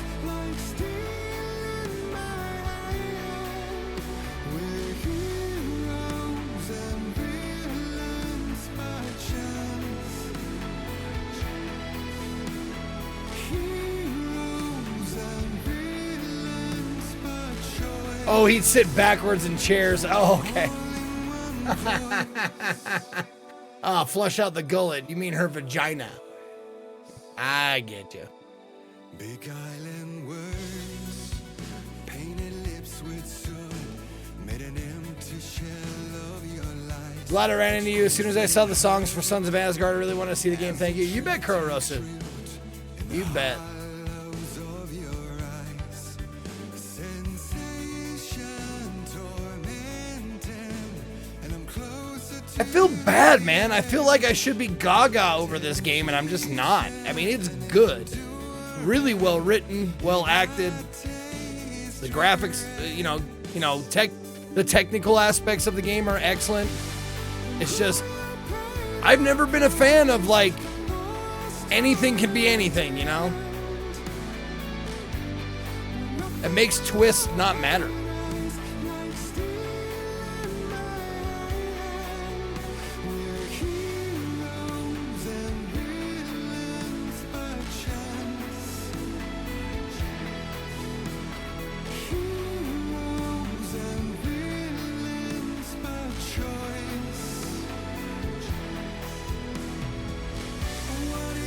S1: Oh, he'd sit backwards in chairs. Oh, okay. Ah, flush out the gullet. You mean her vagina. I get you.
S19: Big island words, painted lips with soot, made an empty shell of your life.
S1: Glad I ran into you as soon as I saw the songs for Sons of Asgard. I really want to see the game. Thank you. You bet, Kurorosu. You bet. I feel bad, man. I feel like I should be gaga over this game, and I'm just not. I mean, it's good. Really well written, well acted. The graphics, the technical aspects of the game are excellent. It's just, I've never been a fan of, like, anything can be anything, you know? It makes twists not matter.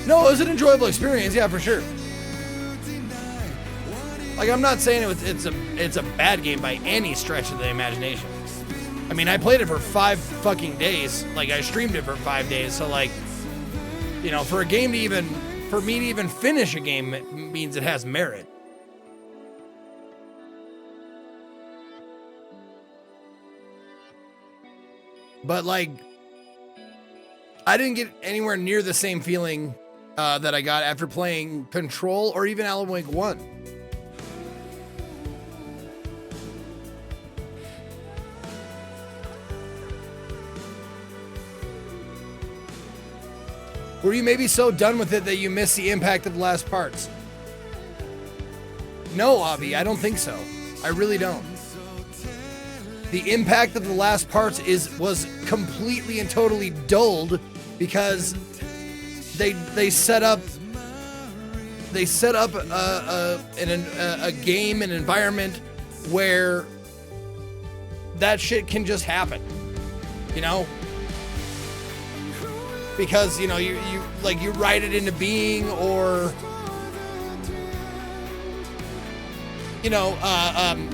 S1: No, it was an enjoyable experience, yeah, for sure. Like, I'm not saying it's a bad game by any stretch of the imagination. I mean, I played it for 5 fucking days. Like, I streamed it for 5 days. So, like, you know, for me to even finish a game, it means it has merit. But, like, I didn't get anywhere near the same feeling that I got after playing Control or even Alan Wake 1. Were you maybe so done with it that you miss the impact of the last parts? No, Avi, I don't think so. I really don't. The impact of the last parts was completely and totally dulled because they set up a game, an environment where that shit can just happen, you know? Because, you know, you write it into being, or you know,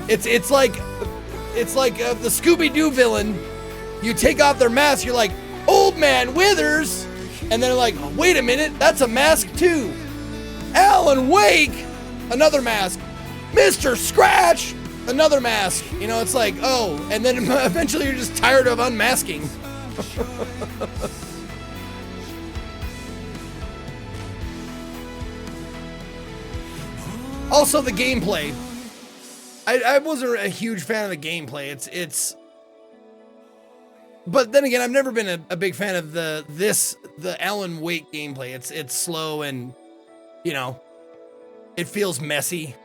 S1: it's like the Scooby-Doo villain. You take off their mask, you're like, Old Man Withers, and they're like, wait a minute, that's a mask too. Alan Wake, another mask. Mr. Scratch, another mask. You know, it's like, oh, and then eventually you're just tired of unmasking. Also, the gameplay. I wasn't a huge fan of the gameplay. It's. But then again, I've never been a big fan of the Alan Wake gameplay. It's slow and, you know, it feels messy.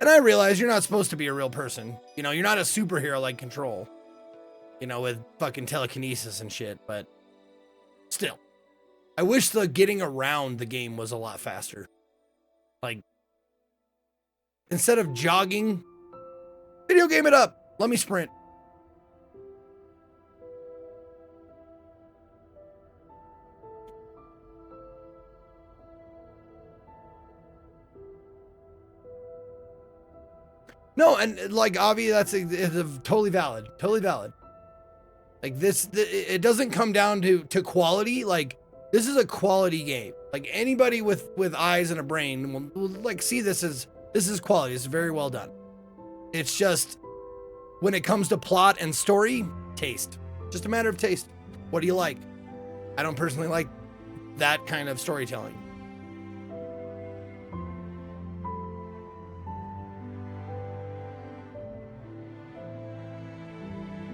S1: And I realize you're not supposed to be a real person. You know, you're not a superhero like Control. You know, with fucking telekinesis and shit. But still, I wish the getting around the game was a lot faster. Like, instead of jogging, video game it up. Let me sprint. No, and like, Avi, it's totally valid. Totally valid. Like, it doesn't come down to quality. Like, this is a quality game. Like, anybody with eyes and a brain will like see this is quality. It's very well done. It's just, when it comes to plot and story, taste. Just a matter of taste. What do you like? I don't personally like that kind of storytelling.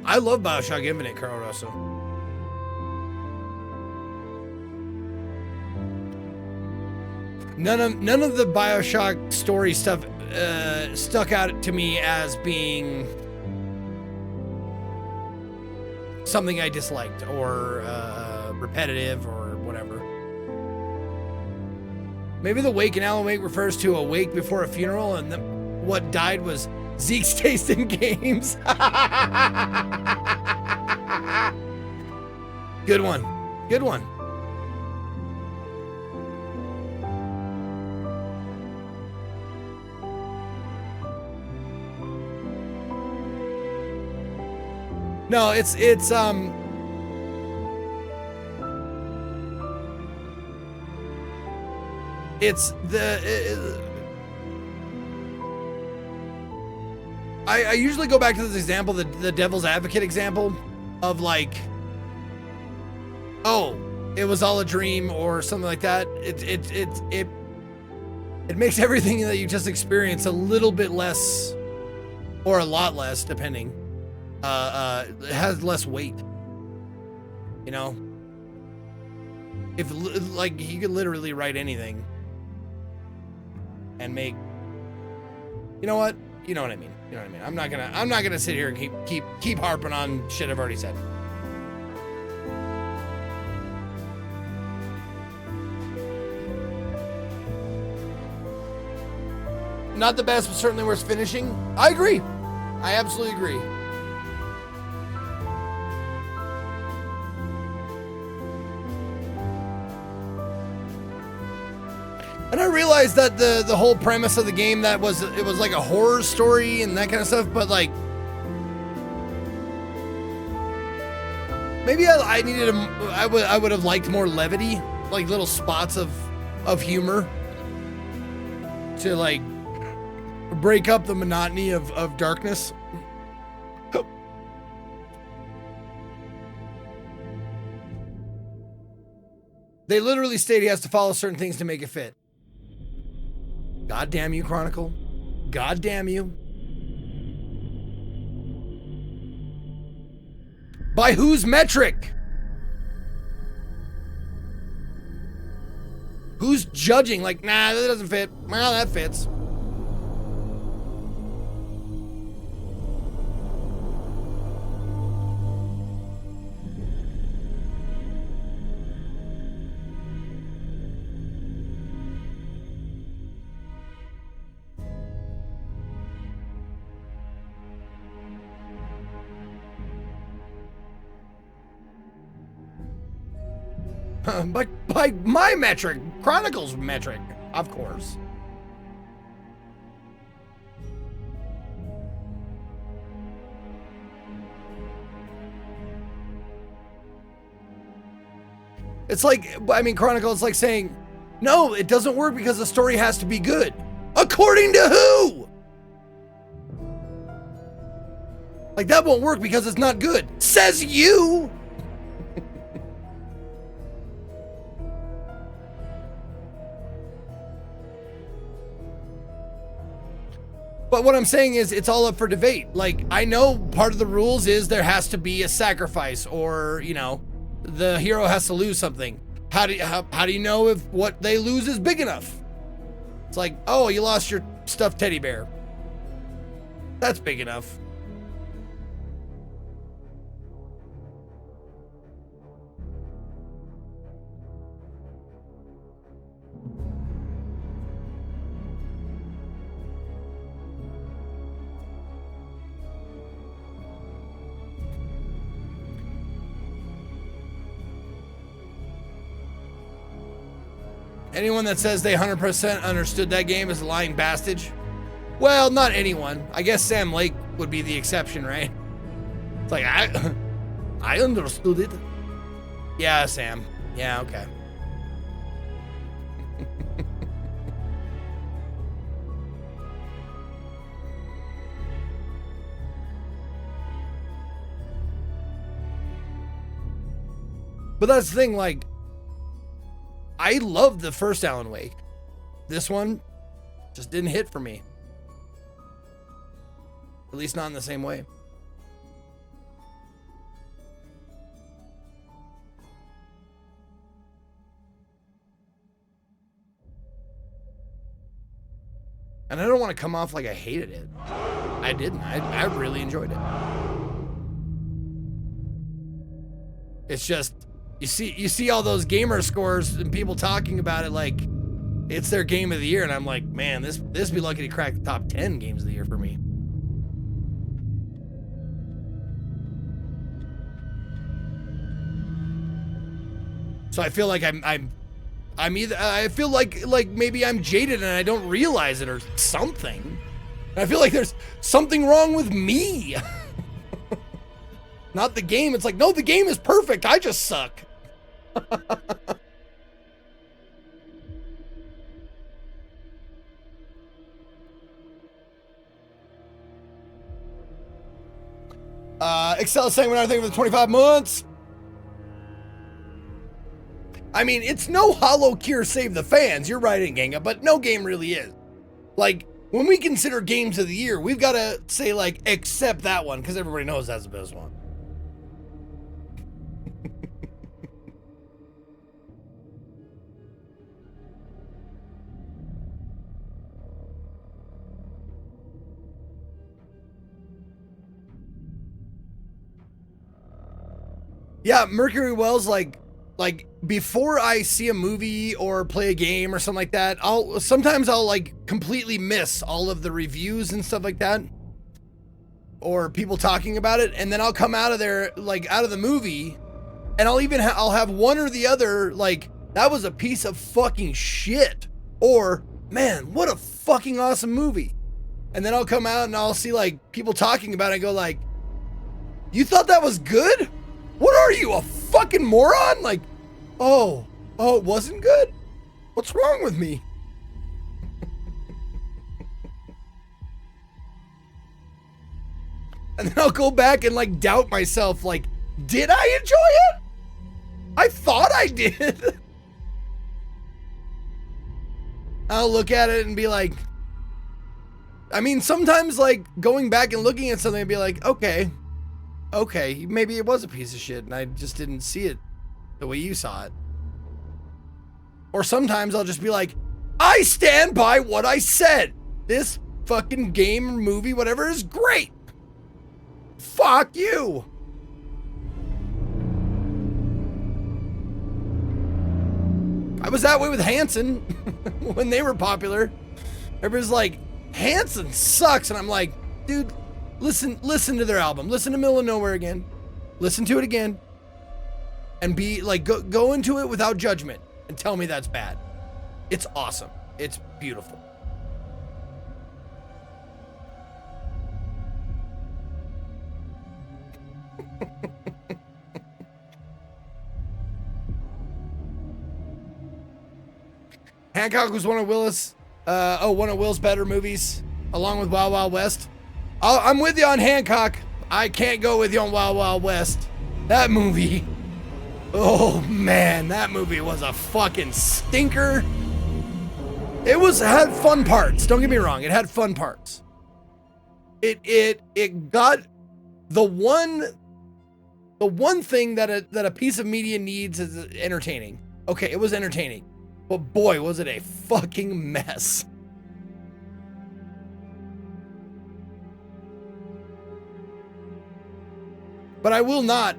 S1: I love BioShock Infinite, Carl Russell. None of the BioShock story stuff stuck out to me as being something I disliked or repetitive or whatever. Maybe the Wake in Alan Wake refers to a wake before a funeral, and what died was Zeke's taste in games. Good one. Good one. No, it's I usually go back to this example, the devil's advocate example of like, oh, it was all a dream or something like that. It makes everything that you just experienced a little bit less, or a lot less, depending. It has less weight. You know? If, like, you could literally write anything and make, you know what? You know what I mean. You know what I mean. I'm not gonna sit here and keep harping on shit I've already said. Not the best, but certainly worth finishing. I agree. I absolutely agree. And I realized that the whole premise of the game it was like a horror story and that kind of stuff, but like maybe I needed I would have liked more levity, like little spots of humor to like break up the monotony of darkness. They literally state he has to follow certain things to make it fit. God damn you, Chronicle. God damn you. By whose metric? Who's judging? Like, nah, that doesn't fit. Well, that fits. By my metric, Chronicles metric, of course. It's like, I mean, Chronicle, it's like saying, no, it doesn't work because the story has to be good. According to who? Like, that won't work because it's not good. Says you! But what I'm saying is it's all up for debate. Like, I know part of the rules is there has to be a sacrifice or, you know, the hero has to lose something. How do you know if what they lose is big enough? It's like, oh, you lost your stuffed teddy bear. That's big enough. Anyone that says they 100% understood that game is a lying bastard. Well, not anyone. I guess Sam Lake would be the exception, right? It's like, I understood it. Yeah, Sam. Yeah, okay. But that's the thing, like, I loved the first Alan Wake. This one just didn't hit for me. At least not in the same way. And I don't want to come off like I hated it. I didn't. I really enjoyed it. It's just, you see all those gamer scores and people talking about it like it's their game of the year, and I'm like, man, this be lucky to crack the top 10 games of the year for me. So I feel like I'm either, I feel like maybe I'm jaded and I don't realize it or something. I feel like there's something wrong with me. Not the game. It's like, no, the game is perfect. I just suck. Excel saying we're not thinking for the 25 months. I mean, it's no Hollow Cure Save the Fans. You're right, Ganga, but no game really is. Like, when we consider games of the year, we've got to say, like, except that one, because everybody knows that's the best one. Yeah, Mercury Wells, like before I see a movie or play a game or something like that, sometimes I'll like completely miss all of the reviews and stuff like that, or people talking about it, and then I'll come out of there, like out of the movie, and I'll have one or the other, like, that was a piece of fucking shit, Or, man, what a fucking awesome movie. And then I'll come out and I'll see like people talking about it and go like, you thought that was good? What are you, a fucking moron? Like, oh, it wasn't good? What's wrong with me? And then I'll go back and like doubt myself, like, did I enjoy it? I thought I did. I'll look at it and be like, I mean, sometimes like going back and looking at something and be like, okay, maybe it was a piece of shit and I just didn't see it the way you saw it. Or sometimes I'll just be like, I stand by what I said. This fucking game or movie, whatever, is great. Fuck you. I was that way with Hanson when they were popular. Everybody's like, Hanson sucks. And I'm like, dude, listen to their album. Listen to Middle of Nowhere again. Listen to it again. And be like, go into it without judgment and tell me that's bad. It's awesome. It's beautiful. Hancock was one of Will's better movies, along with Wild Wild West. I'm with you on Hancock. I can't go with you on Wild Wild West. That movie, oh man, that movie was a fucking stinker. It had fun parts. Don't get me wrong, it had fun parts. It got the one thing that a piece of media needs is entertaining. Okay, it was entertaining. But boy, was it a fucking mess. But I will not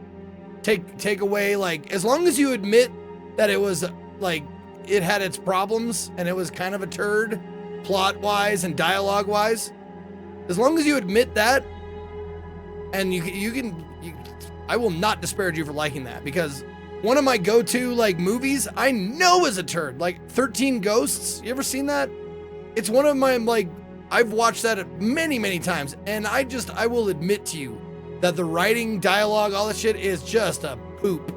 S1: take away, like, as long as you admit that it was, like, it had its problems and it was kind of a turd, plot-wise and dialogue-wise, as long as you admit that, and I will not disparage you for liking that, because one of my go-to like movies I know is a turd, like 13 Ghosts. You ever seen that? It's one of my, like, I've watched that many times, and I will admit to you that the writing, dialogue, all that shit is just a poop.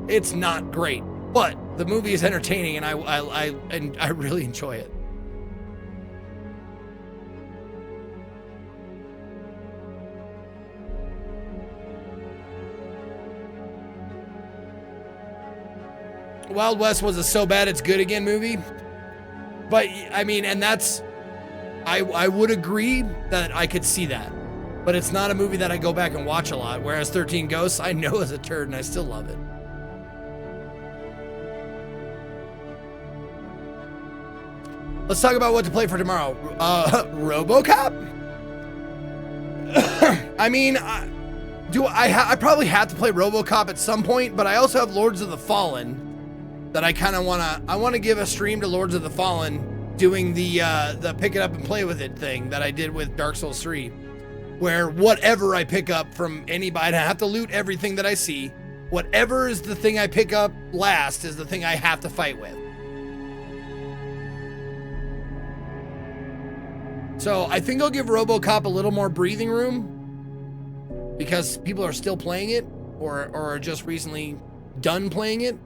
S1: It's not great, but the movie is entertaining, and I really enjoy it. Wild West was a so bad it's good again movie. But I mean, and that's, I would agree that I could see that. But it's not a movie that I go back and watch a lot. Whereas 13 Ghosts, I know is a turd and I still love it. Let's talk about what to play for tomorrow. RoboCop? I mean, I probably have to play RoboCop at some point, but I also have Lords of the Fallen that I kind of want to give a stream to Lords of the Fallen, doing the pick it up and play with it thing that I did with Dark Souls 3, where whatever I pick up from anybody, I have to loot everything that I see. Whatever is the thing I pick up last is the thing I have to fight with. So I think I'll give RoboCop a little more breathing room because people are still playing it or are just recently done playing it.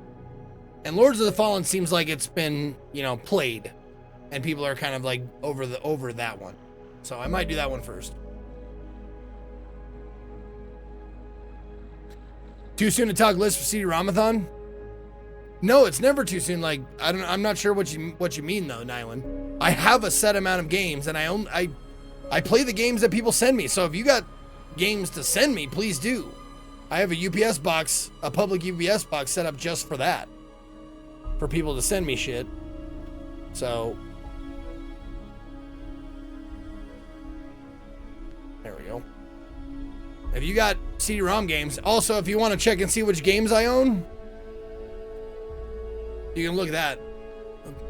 S1: And Lords of the Fallen seems like it's been, played, and people are kind of like over that one. So I might do that one first. Too soon to talk list for CD-ROM-a-thon? No, it's never too soon. Like, I'm not sure what you mean though, Nylan. I have a set amount of games, and I play the games that people send me. So if you got games to send me, please do. I have a UPS box, a public UPS box set up just for that. For people to send me shit. So there we go. If you got CD-ROM games, also if you want to check and see which games I own, you can look at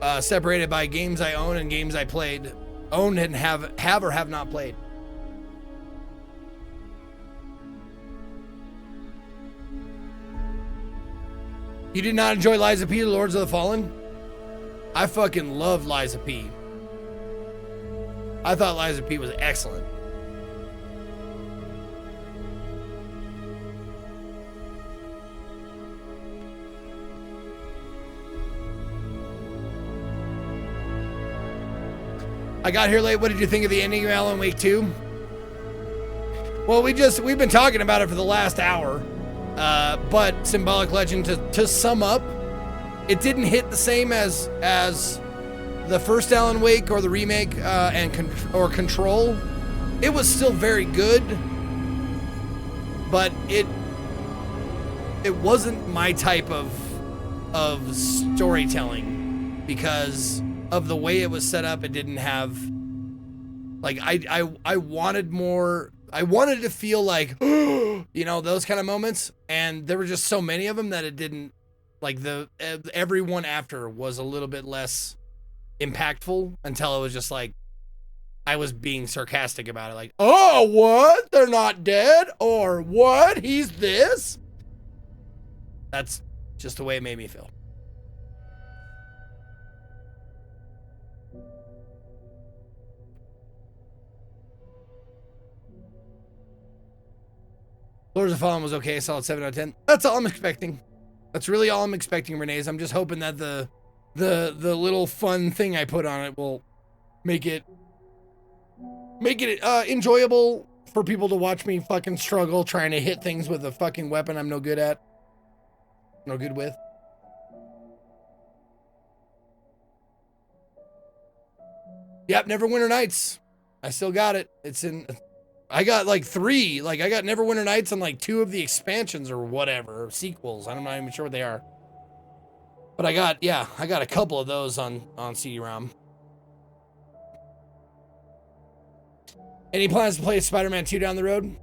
S1: that. Separated by games I own and games I played, owned and have or have not played. You did not enjoy Lies of P, Lords of the Fallen? I fucking loved Liza P. I thought Liza P was excellent. I got here late. What did you think of the ending of Alan Wake 2? Well, we've been talking about it for the last hour. But Symbolic Legend, to sum up, it didn't hit the same as the first Alan Wake or the remake or Control. It was still very good, but it wasn't my type of storytelling because of the way it was set up. It didn't have, like, I wanted more. I wanted to feel like, you know, those kind of moments, and there were just so many of them that it didn't, like, every one after was a little bit less impactful until it was just like, I was being sarcastic about it, like, oh, what? They're not dead? Or what? He's this? That's just the way it made me feel. Lords of Fallen was okay, solid 7 out of 10. That's all I'm expecting. That's really all I'm expecting, Renee's. I'm just hoping that the little fun thing I put on it will make it enjoyable for people to watch me fucking struggle trying to hit things with a fucking weapon I'm no good at. No good with. Yep, Neverwinter Nights. I still got it. It's in... I got like 3. Like, I got Neverwinter Nights and like 2 of the expansions or whatever, or sequels. I'm not even sure what they are. But I got a couple of those on CD-ROM. Any plans to play Spider-Man 2 down the road?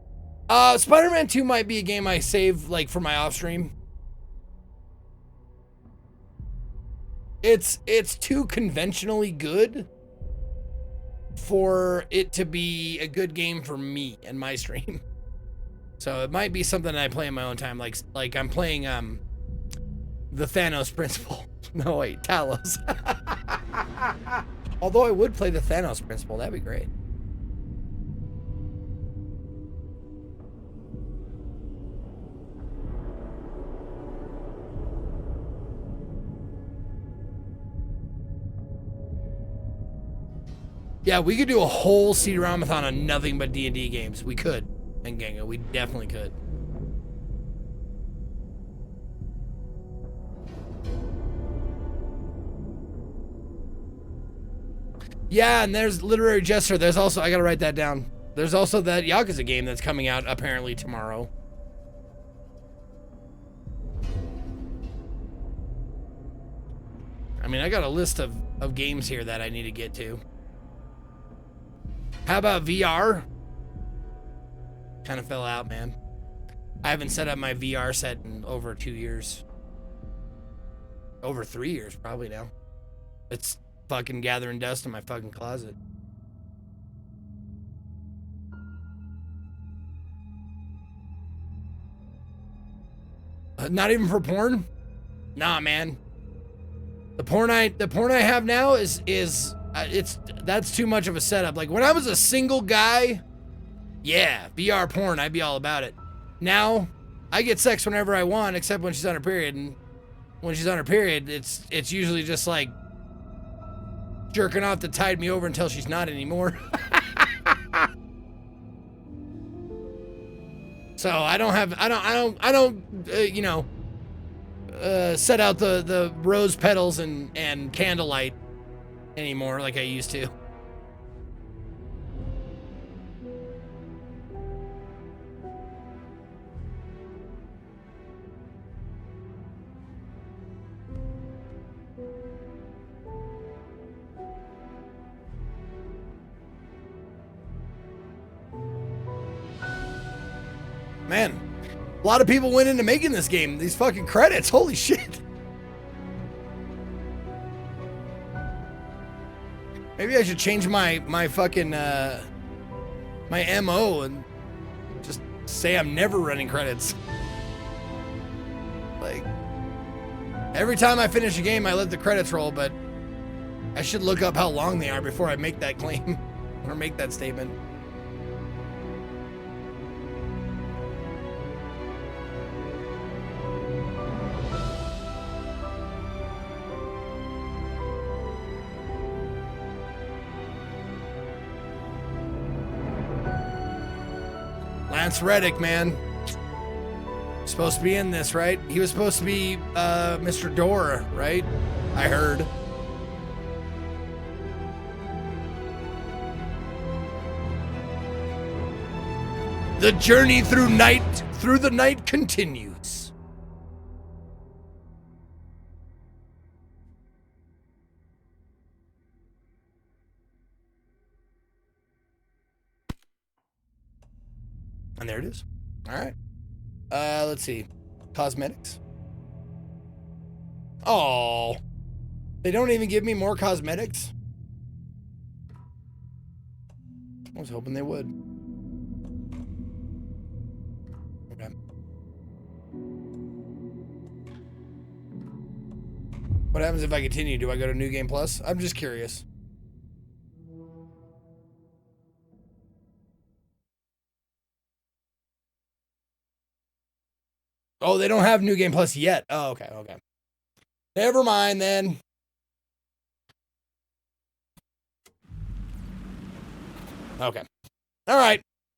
S1: Spider-Man 2 might be a game I save like for my off stream. It's too conventionally good for it to be a good game for me and my stream. So it might be something I play in my own time, like I'm playing the Thanos Principle. No, wait, Talos. Although I would play the Thanos Principle, that'd be great. Yeah, we could do a whole CD-ROM-a-thon on nothing but D&D games. We could. And Genga, we definitely could. Yeah, and there's Literary Jester. There's also, I gotta write that down. There's also that Yakuza game that's coming out apparently tomorrow. I mean, I got a list of games here that I need to get to. How about VR? Kind of fell out, man. I haven't set up my VR set in over 2 years. Over 3 years, probably now. It's fucking gathering dust in my fucking closet. Not even for porn? Nah, man. The porn I have now is that's too much of a setup. Like when I was a single guy, yeah, VR porn, I'd be all about it. Now, I get sex whenever I want, except when she's on her period, and when she's on her period, it's usually just like jerking off to tide me over until she's not anymore. So I don't you know, set out the rose petals and candlelight anymore like I used to. Man, a lot of people went into making this game. These fucking credits, holy shit. Maybe I should change my fucking my MO and just say I'm never running credits. Like every time I finish a game, I let the credits roll, but I should look up how long they are before I make that claim or make that statement. Lance Reddick, man. Supposed to be in this, right? He was supposed to be Mr. Dora, right? I heard. The journey through the night continues. And there it is. All right. Let's see. Cosmetics. Oh, they don't even give me more cosmetics. I was hoping they would. Okay. What happens if I continue? Do I go to New Game Plus? I'm just curious. Oh, they don't have New Game Plus yet. Oh, okay, okay. Never mind then. Okay. All right.